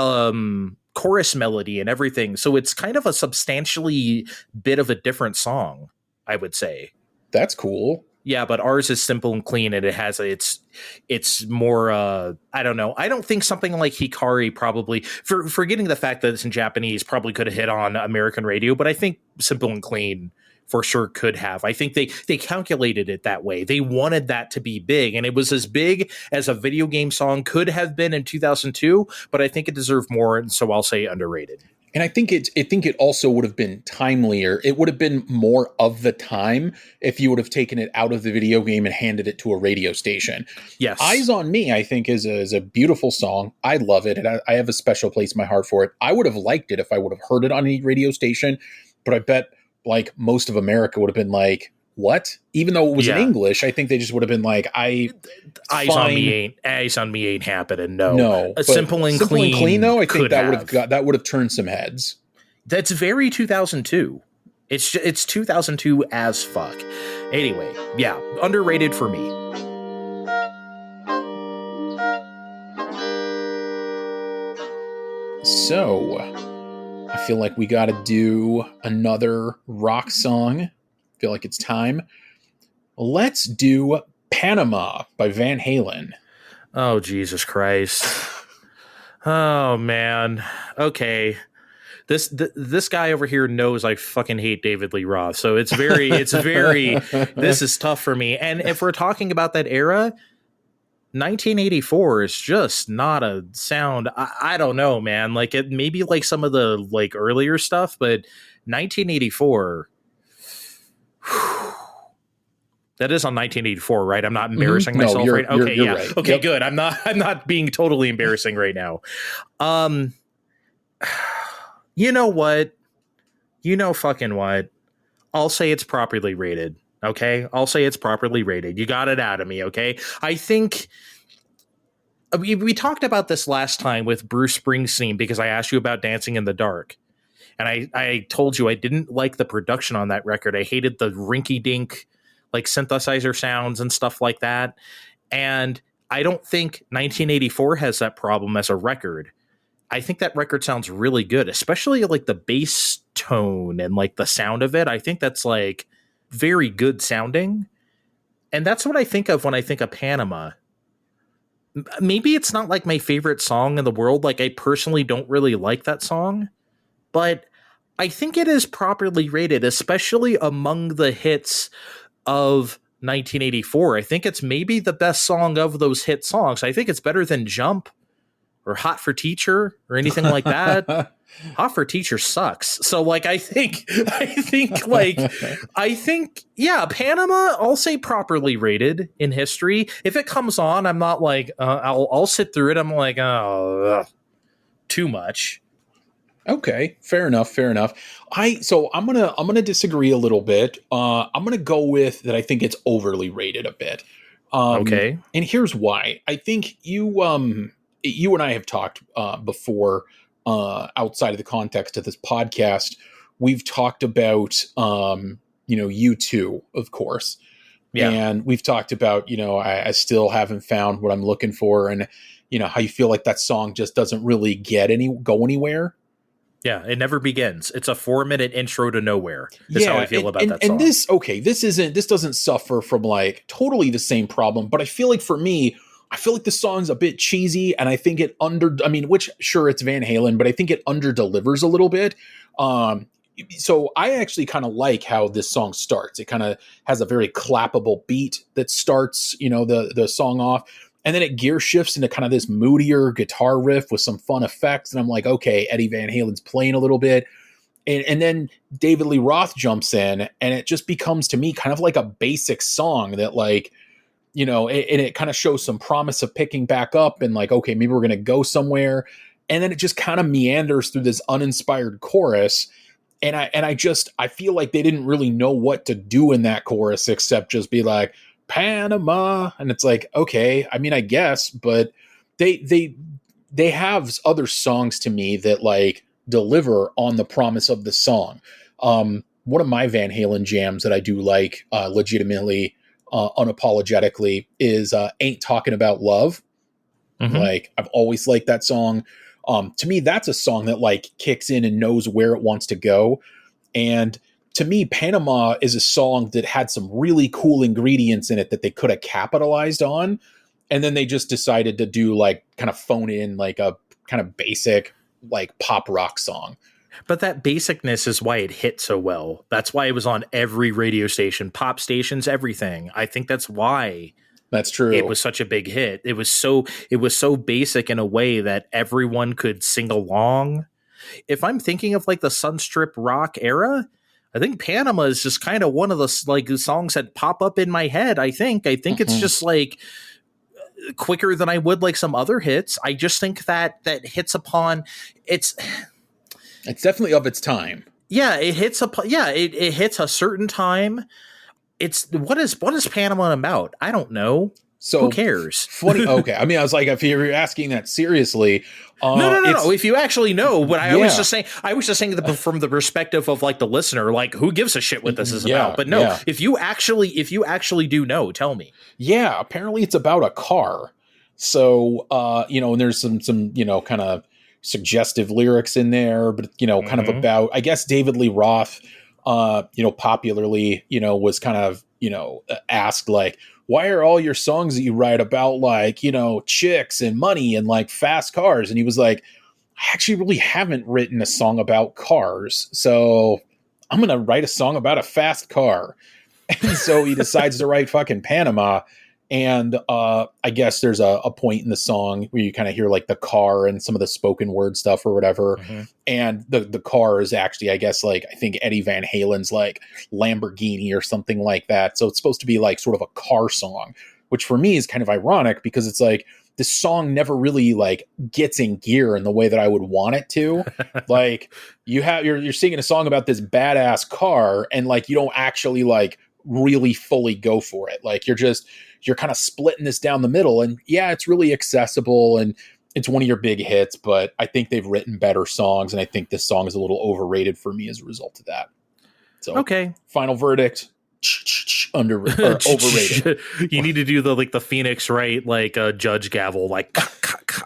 chorus melody and everything. So it's kind of a substantially bit of a different song, I would say. That's cool. Yeah, but ours is Simple and Clean, and it has it's more I don't know. I don't think something like Hikari probably, forgetting the fact that it's in Japanese, probably could have hit on American radio, but I think Simple and Clean for sure could have. I think they calculated it that way. They wanted that to be big, and it was as big as a video game song could have been in 2002, but I think it deserved more, and so I'll say underrated. And I think it also would have been timelier. It would have been more of the time if you would have taken it out of the video game and handed it to a radio station. Yes. Eyes on Me, I think, is a beautiful song. I love it, and I have a special place in my heart for it. I would have liked it if I would have heard it on any radio station, but I bet like most of America would have been like, what? Even though it was in English, I think they just would have been like, Eyes on Me ain't happening. No. Simple and Clean though, I think that would have turned some heads. That's very 2002. It's 2002 as fuck. Anyway, yeah, underrated for me. So, I feel like we got to do another rock song. I feel like it's time. Let's do Panama by Van Halen. Oh, Jesus Christ. Oh, man. Okay. This guy over here knows I fucking hate David Lee Roth. So it's very, this is tough for me. And if we're talking about that era, 1984 is just not a sound. I don't know, man. Like it maybe like some of the like earlier stuff, but 1984. That is on 1984, right? I'm not embarrassing myself, right? Okay, yeah. Right. Okay, good. I'm not being totally embarrassing right now. You know what? You know fucking what? I'll say it's properly rated. Okay? I'll say it's properly rated. You got it out of me, okay? I think we talked about this last time with Bruce Springsteen because I asked you about Dancing in the Dark. And I told you I didn't like the production on that record. I hated the rinky-dink like synthesizer sounds and stuff like that. And I don't think 1984 has that problem as a record. I think that record sounds really good, especially like the bass tone and like the sound of it. I think that's like very good sounding. And that's what I think of when I think of Panama. Maybe it's not like my favorite song in the world. Like I personally don't really like that song, but I think it is properly rated, especially among the hits of 1984. I think it's maybe the best song of those hit songs. I think it's better than Jump. or Hot for Teacher or anything like that. Hot for Teacher sucks. So like, I think, yeah, Panama, I'll say properly rated in history. If it comes on, I'm not like, I'll sit through it. I'm like, oh, too much. Okay, fair enough. So I'm gonna disagree a little bit. I'm gonna go with that. I think it's overly rated a bit. Okay. And here's why. I think you and I have talked before outside of the context of this podcast. We've talked about U2, of course. Yeah. And we've talked about, I still haven't found what I'm looking for, and how you feel like that song just doesn't really go anywhere. Yeah, it never begins. It's a 4-minute intro to nowhere. That's how I feel about that song. And this doesn't suffer from like totally the same problem, but I feel like for me, the song's a bit cheesy, and I think which sure it's Van Halen, but I think it under delivers a little bit. So I actually kind of like how this song starts. It kind of has a very clappable beat that starts, the song off. And then it gear shifts into kind of this moodier guitar riff with some fun effects. And I'm like, okay, Eddie Van Halen's playing a little bit. And then David Lee Roth jumps in, and it just becomes to me kind of like a basic song that like, and it kind of shows some promise of picking back up and like, okay, maybe we're going to go somewhere. And then it just kind of meanders through this uninspired chorus. And I feel like they didn't really know what to do in that chorus except just be like, Panama, and it's like, okay, I mean, I guess, but they have other songs to me that like deliver on the promise of the song. One of my Van Halen jams that I do like legitimately, unapologetically is Ain't Talking About Love. Mm-hmm. Like, I've always liked that song. To me, that's a song that like kicks in and knows where it wants to go. And to me, Panama is a song that had some really cool ingredients in it that they could have capitalized on. And then they just decided to do like kind of phone in like a kind of basic like pop rock song. But that basicness is why it hit so well. That's why it was on every radio station, pop stations, everything. I think that's why. That's true. It was such a big hit. It was so basic in a way that everyone could sing along. If I'm thinking of like the Sunstrip rock era, I think Panama is just kind of one of the like songs that pop up in my head. I think it's just like quicker than I would like some other hits. I just think that hits upon it's definitely of its time. Yeah, it hits it hits a certain time. It's what is Panama about? I don't know. So who cares? Funny. Okay. I mean, I was like, if you're asking that seriously, no. If you actually know, but I was just saying that from the perspective of like the listener, like who gives a shit what this is about? But no, if you actually do know, tell me. Yeah. Apparently it's about a car. So, and there's some, kind of suggestive lyrics in there, but, kind of about, I guess, David Lee Roth, popularly, was kind of, asked like, why are all your songs that you write about like, chicks and money and like fast cars? And he was like, I actually really haven't written a song about cars. So I'm going to write a song about a fast car. And so he decides to write fucking Panama. And I guess there's a point in the song where you kind of hear like the car and some of the spoken word stuff or whatever. Mm-hmm. And the car is actually, I guess, like, I think Eddie Van Halen's like Lamborghini or something like that. So it's supposed to be like sort of a car song, which for me is kind of ironic because it's like this song never really like gets in gear in the way that I would want it to. Like you're singing a song about this badass car and like you don't actually like really fully go for it. Like you're kind of splitting this down the middle, and yeah, it's really accessible and it's one of your big hits, but I think they've written better songs, and I think this song is a little overrated for me as a result of that. So, okay, final verdict: overrated. You need to do the Phoenix Wright judge gavel, like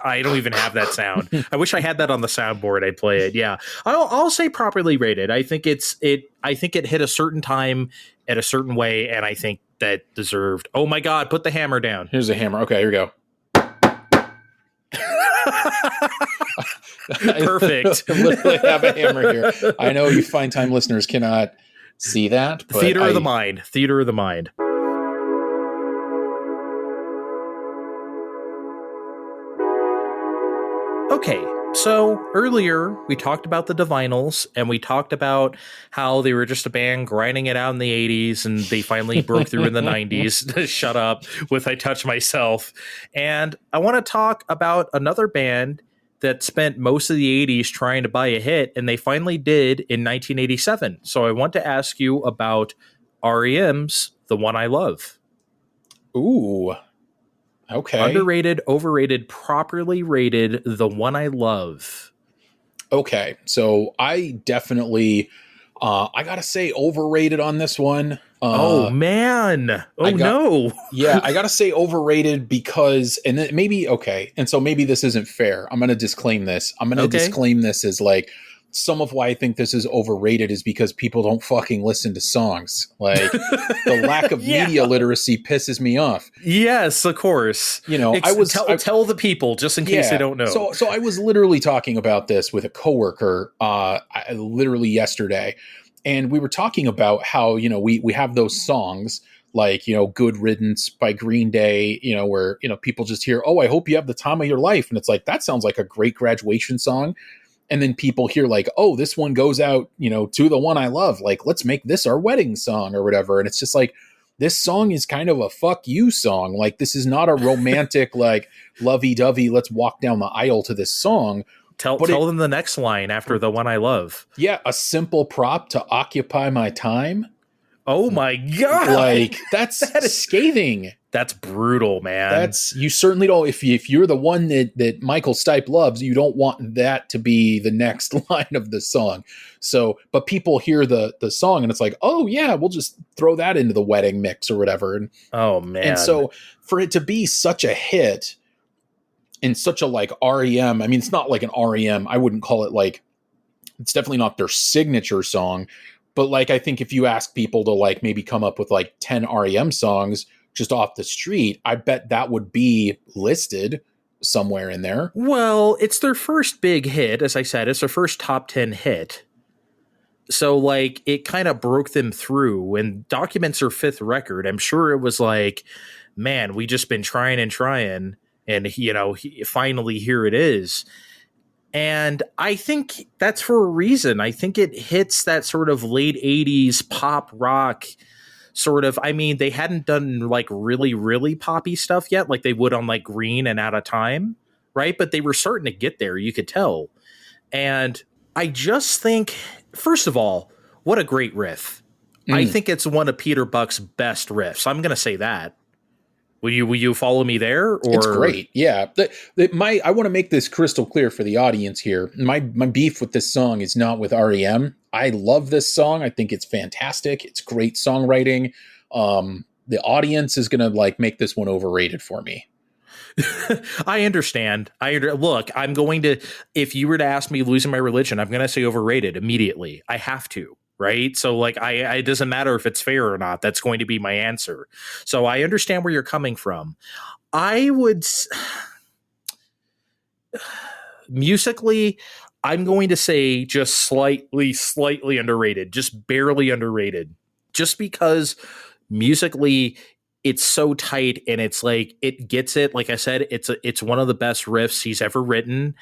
I don't even have that sound. I wish I had that on the soundboard. I'd play it. Yeah, I'll say properly rated. I think it hit a certain time at a certain way, and I think that deserved. Oh my God! Put the hammer down. Here's a hammer. Okay, here we go. Perfect. I literally have a hammer here. I know you fine time listeners cannot see that. But Theater of the mind. Theater of the mind. Okay, so earlier we talked about the Divinyls, and we talked about how they were just a band grinding it out in the 80s, and they finally broke through in the 90s. Shut up with I Touch Myself. And I want to talk about another band that spent most of the 80s trying to buy a hit, and they finally did in 1987. So I want to ask you about R.E.M's The One I Love. Ooh. Okay. Underrated, overrated, properly rated, The One I Love. Okay. So I definitely, I gotta say overrated on this one. Oh man. No. Yeah, I gotta say overrated because, and then maybe, okay. And so maybe this isn't fair. I'm gonna disclaim this. I'm gonna disclaim this as like, some of why I think this is overrated is because people don't fucking listen to songs. Like the lack of media literacy pisses me off. Yes, of course. You know, tell the people just in case they don't know. So I was literally talking about this with a coworker, literally yesterday, and we were talking about how, you know, we have those songs like, you know, Good Riddance by Green Day, you know, where, you know, people just hear, oh, I hope you have the time of your life. And it's like, that sounds like a great graduation song. And then people hear like, oh, this one goes out, you know, to the one I love. Like, let's make this our wedding song or whatever. And it's just like, this song is kind of a fuck you song. Like, this is not a romantic, like, lovey-dovey, let's walk down the aisle to this song. Tell them the next line after The One I Love. Yeah, a simple prop to occupy my time. Oh my God. Like, that is scathing. That's brutal, man. You certainly don't, if you're the one that Michael Stipe loves, you don't want that to be the next line of the song. So, but people hear the song and it's like, oh yeah, we'll just throw that into the wedding mix or whatever. And oh man. And so for it to be such a hit and such a like R.E.M, I mean, it's not like an R.E.M. I wouldn't call it like, it's definitely not their signature song, but like, I think if you ask people to like maybe come up with like 10 R.E.M songs just off the street, I bet that would be listed somewhere in there. Well, it's their first big hit. As I said, it's their first top 10 hit. So like it kind of broke them through, and documents their fifth record. I'm sure it was like, man, we just been trying and you know, finally here it is. And I think that's for a reason. I think it hits that sort of late 80s pop rock sort of, I mean, they hadn't done like really, really poppy stuff yet, like they would on like Green and Out of Time, right? But they were starting to get there, you could tell. And I just think, first of all, what a great riff. I think it's one of Peter Buck's best riffs. I'm going to say that. Will you follow me there? Or? It's great. Yeah. I want to make this crystal clear for the audience here. My beef with this song is not with R.E.M. I love this song. I think it's fantastic. It's great songwriting. The audience is going to like make this one overrated for me. I understand. Look, I'm going to, if you were to ask me losing my religion, I'm going to say overrated immediately. I have to. Right. So like, it doesn't matter if it's fair or not. That's going to be my answer. So I understand where you're coming from. I would musically, I'm going to say just slightly underrated, just barely underrated, just because musically it's so tight and it's like, it gets it. Like I said, it's one of the best riffs he's ever written.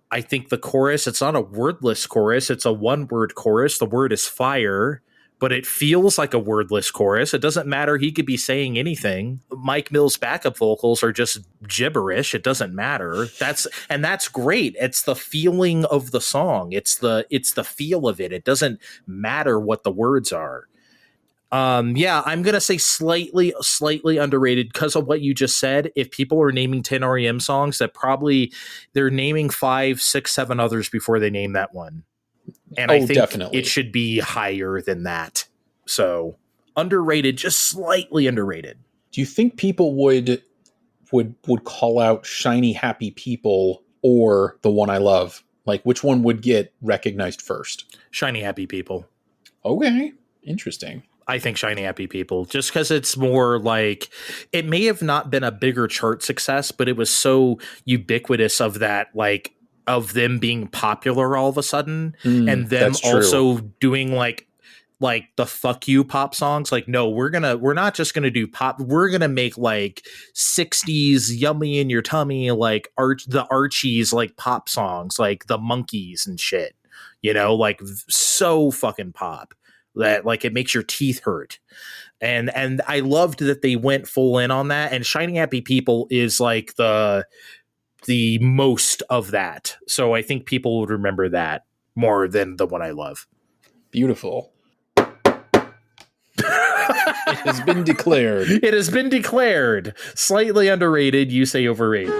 I think the chorus, it's not a wordless chorus. It's a one-word chorus. The word is fire, but it feels like a wordless chorus. It doesn't matter. He could be saying anything. Mike Mills' backup vocals are just gibberish. It doesn't matter. That's great. It's the feeling of the song. It's the feel of it. It doesn't matter what the words are. Yeah, I'm going to say slightly underrated because of what you just said. If people are naming 10 R.E.M. songs, that probably they're naming 5, 6, 7 others before they name that one. And I think definitely it should be higher than that. So underrated, just slightly underrated. Do you think people would call out Shiny Happy People or The One I Love? Like which one would get recognized first? Shiny Happy People. Okay. Interesting. I think Shiny Happy People, just because it's more like, it may have not been a bigger chart success, but it was so ubiquitous of that, like, of them being popular all of a sudden, and them also doing like like the fuck you pop songs. Like, no, we're not just gonna do pop. We're gonna make like 60s yummy in your tummy, like the Archies, like pop songs, like the Monkeys and shit, you know, like so fucking pop that like it makes your teeth hurt. And I loved that they went full in on that. And Shiny Happy People is like the most of that. So I think people would remember that more than the one I love. Beautiful. It has been declared. It has been declared. Slightly underrated. You say overrated.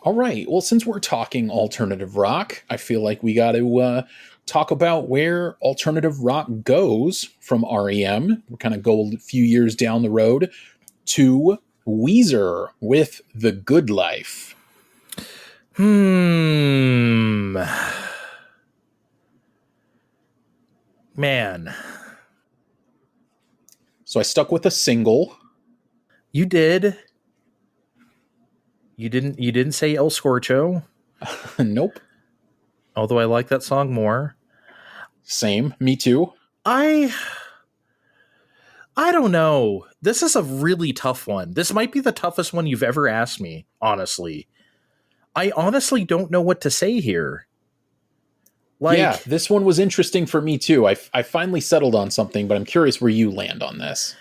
All right. Well, since we're talking alternative rock, I feel like we got to talk about where alternative rock goes from R.E.M. We'll kind of go a few years down the road to Weezer with The Good Life. Man. So I stuck with a single. You did. You didn't say El Scorcho. Nope. Although I like that song more. Same. Me too. I don't know. This is a really tough one. This might be the toughest one you've ever asked me, honestly. I honestly don't know what to say here. Like, yeah, this one was interesting for me too. I finally settled on something, but I'm curious where you land on this.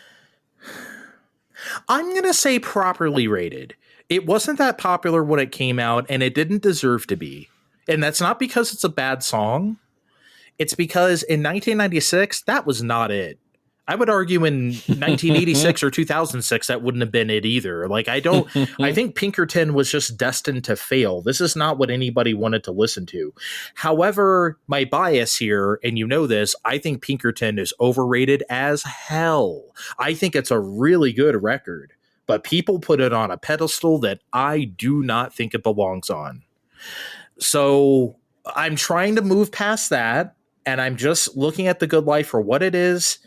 I'm going to say properly rated. It wasn't that popular when it came out, and it didn't deserve to be. And that's not because it's a bad song. It's because in 1996, that was not it. I would argue in 1986 or 2006, that wouldn't have been it either. Like, I think Pinkerton was just destined to fail. This is not what anybody wanted to listen to. However, my bias here, and you know this, I think Pinkerton is overrated as hell. I think it's a really good record, but people put it on a pedestal that I do not think it belongs on. So I'm trying to move past that, and I'm just looking at The Good Life for what it is.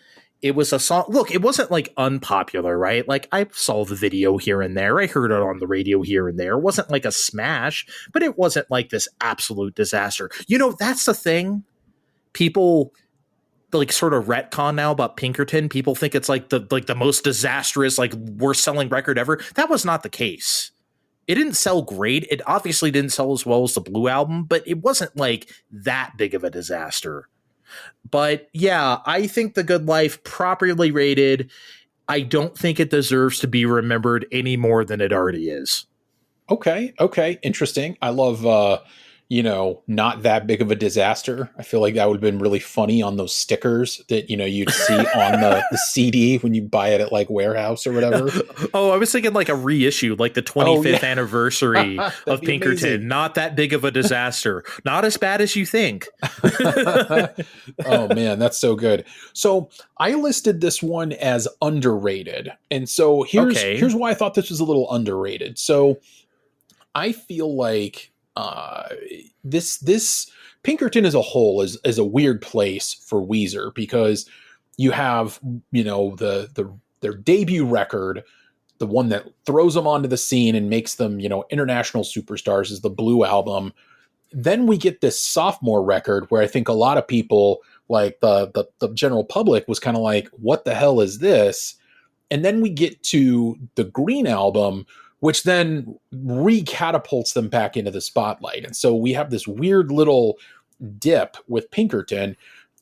It was a song. Look, it wasn't like unpopular, right? Like I saw the video here and there. I heard it on the radio here and there. It wasn't like a smash, but it wasn't like this absolute disaster. You know, that's the thing. People like sort of retcon now about Pinkerton. People think it's like the most disastrous, like worst selling record ever. That was not the case. It didn't sell great. It obviously didn't sell as well as the Blue Album, but it wasn't like that big of a disaster. But yeah, I think The Good Life, properly rated. I don't think it deserves to be remembered any more than it already is. Okay. Interesting. I love, not that big of a disaster. I feel like that would have been really funny on those stickers that, you'd see on the CD when you buy it at like Warehouse or whatever. Oh, I was thinking like a reissue, like the 25th anniversary of Pinkerton. Amazing. Not that big of a disaster. Not as bad as you think. Oh man, that's so good. So I listed this one as underrated. And so here's why I thought this was a little underrated. So I feel like this Pinkerton as a whole is a weird place for Weezer, because you have, their debut record, the one that throws them onto the scene and makes them, international superstars, is the Blue Album. Then we get this sophomore record where I think a lot of people, like the general public, was kind of like, what the hell is this? And then we get to the Green Album, which then re-catapults them back into the spotlight. And so we have this weird little dip with Pinkerton.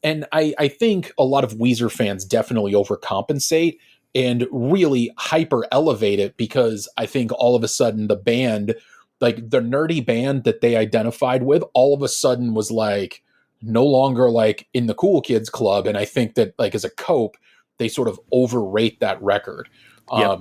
And I think a lot of Weezer fans definitely overcompensate and really hyper elevate it, because I think all of a sudden the band, like the nerdy band that they identified with, all of a sudden was like no longer like in the cool kids club. And I think that like as a cope, they sort of overrate that record. Yep.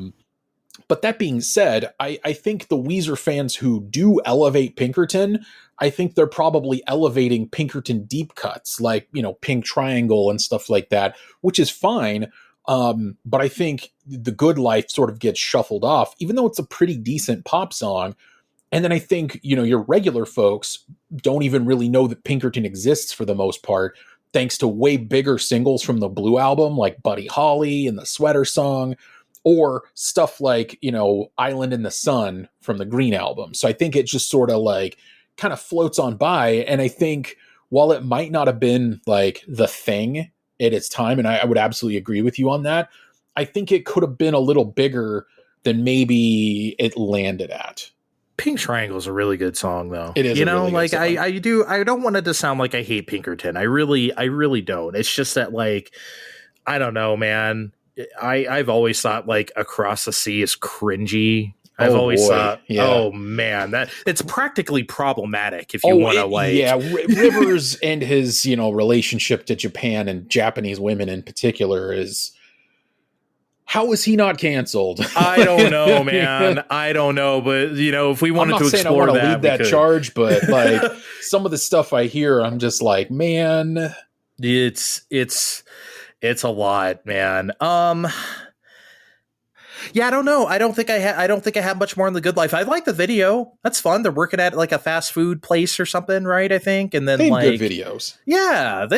But that being said, I think the Weezer fans who do elevate Pinkerton, I think they're probably elevating Pinkerton deep cuts, like, Pink Triangle and stuff like that, which is fine. But I think The Good Life sort of gets shuffled off, even though it's a pretty decent pop song. And then I think, your regular folks don't even really know that Pinkerton exists for the most part, thanks to way bigger singles from the Blue Album, like Buddy Holly and the Sweater Song, or stuff like, Island in the Sun from the Green Album. So I think it just sort of like kind of floats on by. And I think while it might not have been like the thing at its time, and I would absolutely agree with you on that, I think it could have been a little bigger than maybe it landed at. Pink Triangle is a really good song, though. It is, you know, really like good song. I don't want it to sound like I hate Pinkerton. I really don't. It's just that, like, I don't know, man. I've always thought like Across the Sea is cringy. I've always thought, oh man, that it's practically problematic if you want to like, Rivers and his, you know, relationship to Japan and Japanese women in particular is. How is he not canceled? I don't know, man. I don't know, but you know, if we wanted to explore I want to that, lead that charge, but like some of the stuff I hear, I'm just like, man, it's a lot, man. Yeah, I don't know. I don't think I have much more in The Good Life. I like the video. That's fun. They're working at like a fast food place or something, right? I think, and then they have like good videos. Yeah,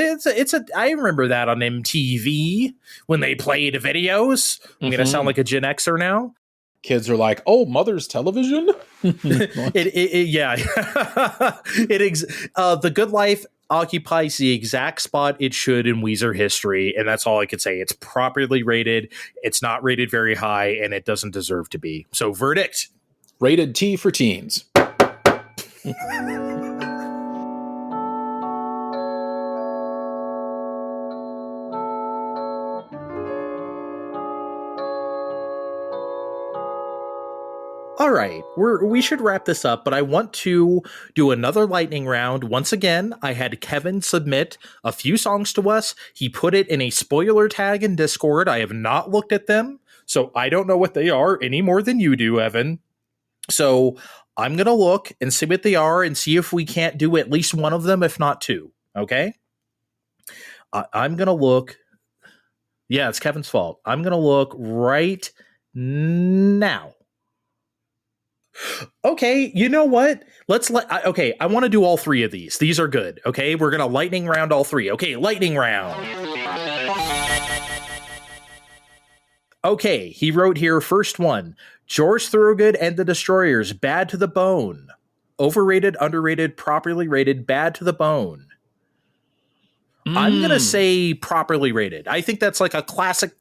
I remember that on MTV when they played videos. I'm gonna sound like a Gen Xer now. Kids are like, "Oh, mother's television." Yeah. The Good Life occupies the exact spot it should in Weezer history, and that's all I could say. It's properly rated. It's not rated very high, and it doesn't deserve to be. So, verdict: rated T for teens. All right, we should wrap this up, but I want to do another lightning round. Once again, I had Kevin submit a few songs to us. He put it in a spoiler tag in Discord. I have not looked at them, so I don't know what they are any more than you do, Evan. So I'm going to look and see what they are and see if we can't do at least one of them, if not two. Okay? I'm going to look. Yeah, it's Kevin's fault. I'm going to look right now. Okay, you know what? I want to do all three of these. These are good. Okay, we're gonna lightning round all three. Okay, lightning round. Okay, he wrote here, first one, George Thorogood and the Destroyers, Bad to the Bone. Overrated, underrated, properly rated, Bad to the Bone. I'm going to say properly rated. I think that's like a classic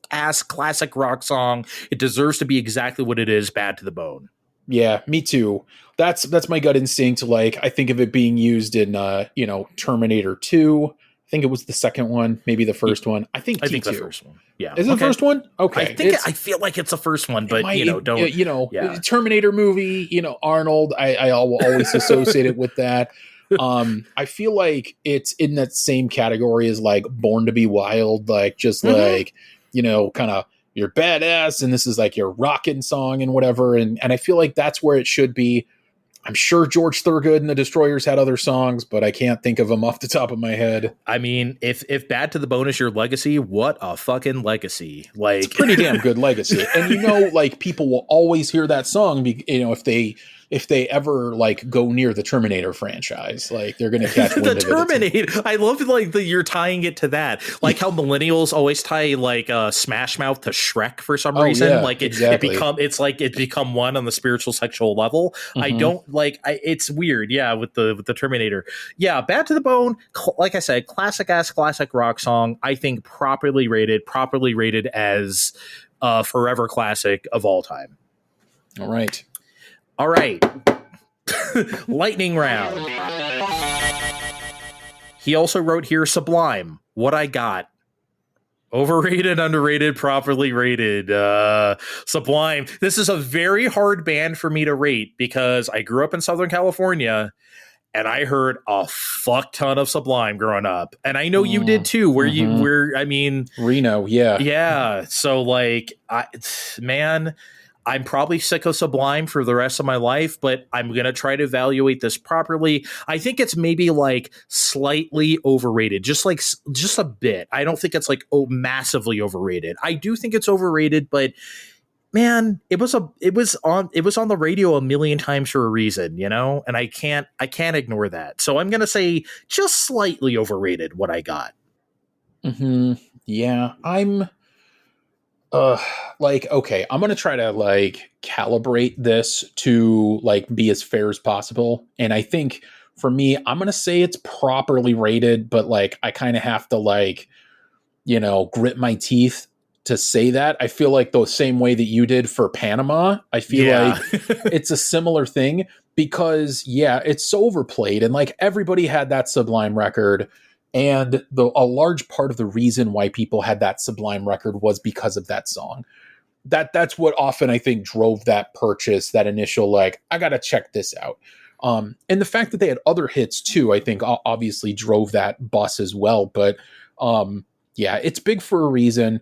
rock song. It deserves to be exactly what it is, Bad to the Bone. Yeah, me too. That's my gut instinct. Like, I think of it being used in, Terminator 2. I think it was the second one, maybe the first one. I think the first one. Yeah. Is it the first one? Okay. I feel like it's the first one, but Terminator movie, Arnold, I will always associate it with that. I feel like it's in that same category as like Born to Be Wild, like just like, kind of you're badass and this is like your rockin' song and whatever. And I feel like that's where it should be. I'm sure George Thorogood and the Destroyers had other songs, but I can't think of them off the top of my head. I mean, if Bad to the Bone is your legacy, what a fucking legacy. Like, it's a pretty damn good legacy. And like people will always hear that song, if they ever like go near the Terminator franchise, like they're going to catch wind the of it. Terminator. I love like you're tying it to that, like how millennials always tie like Smash Mouth to Shrek for some reason. Yeah, like it become one on the spiritual sexual level. I don't it's weird. Yeah, with the Terminator. Yeah, Bad to the Bone. Like I said, classic rock song. I think properly rated as a forever classic of all time. All right. Lightning round. He also wrote here Sublime, What I Got. Overrated, underrated, properly rated. Sublime. This is a very hard band for me to rate because I grew up in Southern California and I heard a fuck ton of Sublime growing up. And I know you did too, Reno, yeah. Yeah. So like, I'm probably sick of Sublime for the rest of my life, but I'm going to try to evaluate this properly. I think it's maybe like slightly overrated, just a bit. I don't think it's like massively overrated. I do think it's overrated, but man, it was on the radio a million times for a reason, and I can't ignore that. So I'm going to say just slightly overrated What I Got. Yeah, I'm okay, I'm going to try to like calibrate this to like be as fair as possible. And I think for me, I'm going to say it's properly rated, but like, I kind of have to like, grit my teeth to say that. I feel like the same way that you did for Panama, I feel like it's a similar thing because it's so overplayed and like everybody had that Sublime record. And a large part of the reason why people had that Sublime record was because of that song. That's what often I think drove that purchase, that initial, like, I got to check this out. And the fact that they had other hits too, I think obviously drove that bus as well. But it's big for a reason.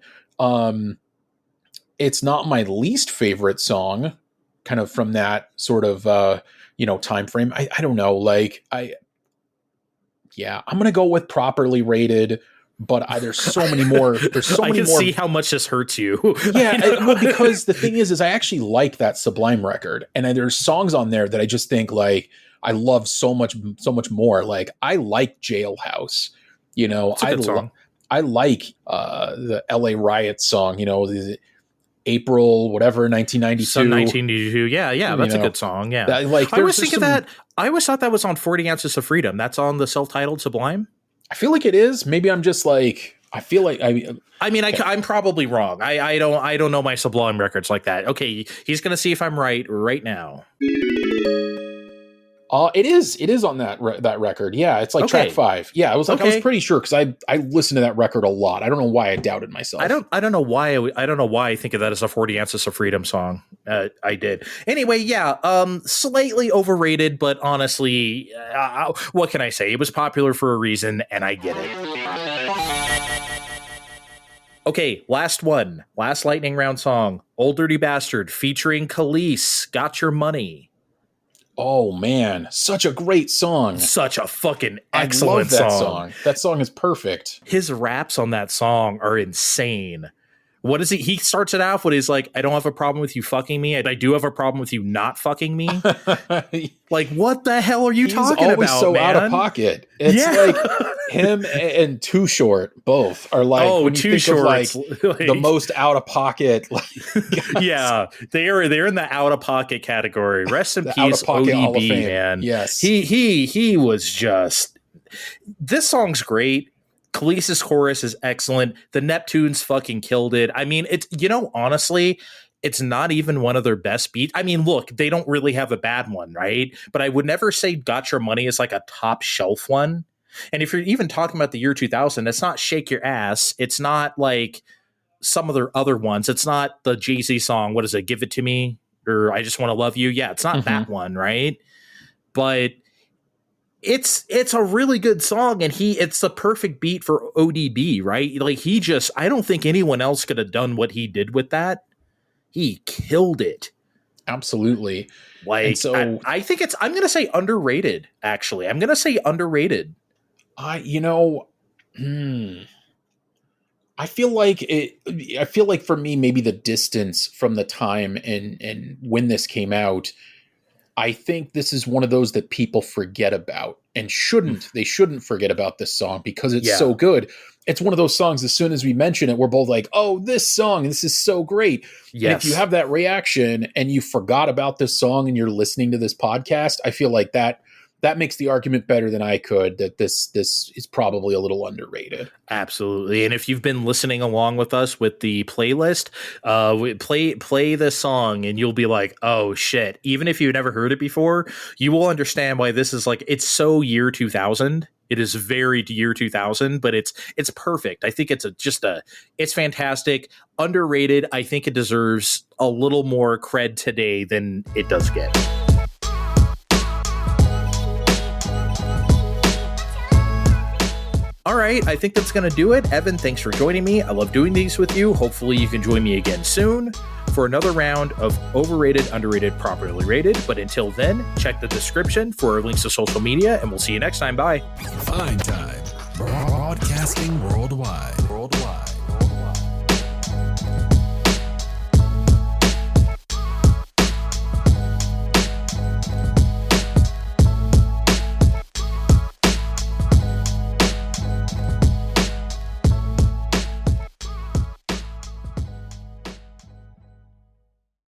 It's not my least favorite song kind of from that sort of, time frame. I don't know. Like I'm going to go with properly rated, but there's so many more. There's so many more. I can see how much this hurts you. Well, because the thing is I actually like that Sublime record, and there's songs on there that I just think like I love so much more. Like I like Jailhouse, It's a good song. I like the LA Riot song, the April, whatever, 1992. Some 1992. Yeah, that's a good song. Yeah. I was thinking that. I always thought that was on 40 Ounces of Freedom. That's on the self-titled Sublime. I feel like it is. Maybe I'm just like, I feel like I'm probably wrong. I don't know my Sublime records like that. Okay, he's gonna see if I'm right now. It is on that record. Yeah, it's like track 5. Yeah, I was pretty sure because I listened to that record a lot. I don't know why I doubted myself. I don't know why I think of that as a 40 Ounces of Freedom song. I did anyway. Slightly overrated, but honestly, what can I say? It was popular for a reason, and I get it. Okay, last lightning round song, Old Dirty Bastard featuring Kelis, Got Your Money. Oh man, such a great song. Such a fucking excellent song. That song is perfect. His raps on that song are insane. What is he? He starts it off with he's like, I don't have a problem with you fucking me. I do have a problem with you not fucking me. Like, what the hell are you talking about? He's always so out of pocket. It's like him and Too Short both are like, when you Too Short, like the most out of pocket. Yeah, they're in the out of pocket category. Rest in peace, ODB, man. Yes, he was just. This song's great. Kelis's chorus is excellent. The Neptunes fucking killed it. I mean, it's, honestly, it's not even one of their best beats. I mean, look, they don't really have a bad one, right? But I would never say Got Your Money is like a top shelf one. And if you're even talking about the year 2000, it's not Shake Your Ass. It's not like some of their other ones. It's not the Jay-Z song. What is it? Give It To Me, or I Just Want to Love You. Yeah, it's not that one, right? But it's a really good song, and it's the perfect beat for ODB, right? Like I don't think anyone else could have done what he did with that. He killed it. Absolutely. Like, so I think I'm going to say underrated, actually. I'm going to say underrated. I feel like for me, maybe the distance from the time and when this came out, I think this is one of those that people forget about and they shouldn't forget about this song because it's so good. It's one of those songs, as soon as we mention it, we're both like, oh, this song, this is so great. Yes. And if you have that reaction and you forgot about this song and you're listening to this podcast, I feel like that makes the argument better than I could, that this is probably a little underrated. Absolutely. And if you've been listening along with us with the playlist, play this song and you'll be like, oh shit. Even if you've never heard it before, you will understand why this is like, it's so year 2000. It is very year 2000, but it's perfect. I think it's fantastic. Underrated. I think it deserves a little more cred today than it does get. All right, I think that's going to do it. Evan, thanks for joining me. I love doing these with you. Hopefully you can join me again soon for another round of Overrated, Underrated, Properly Rated. But until then, check the description for our links to social media, and we'll see you next time. Bye. Fine Time, broadcasting worldwide.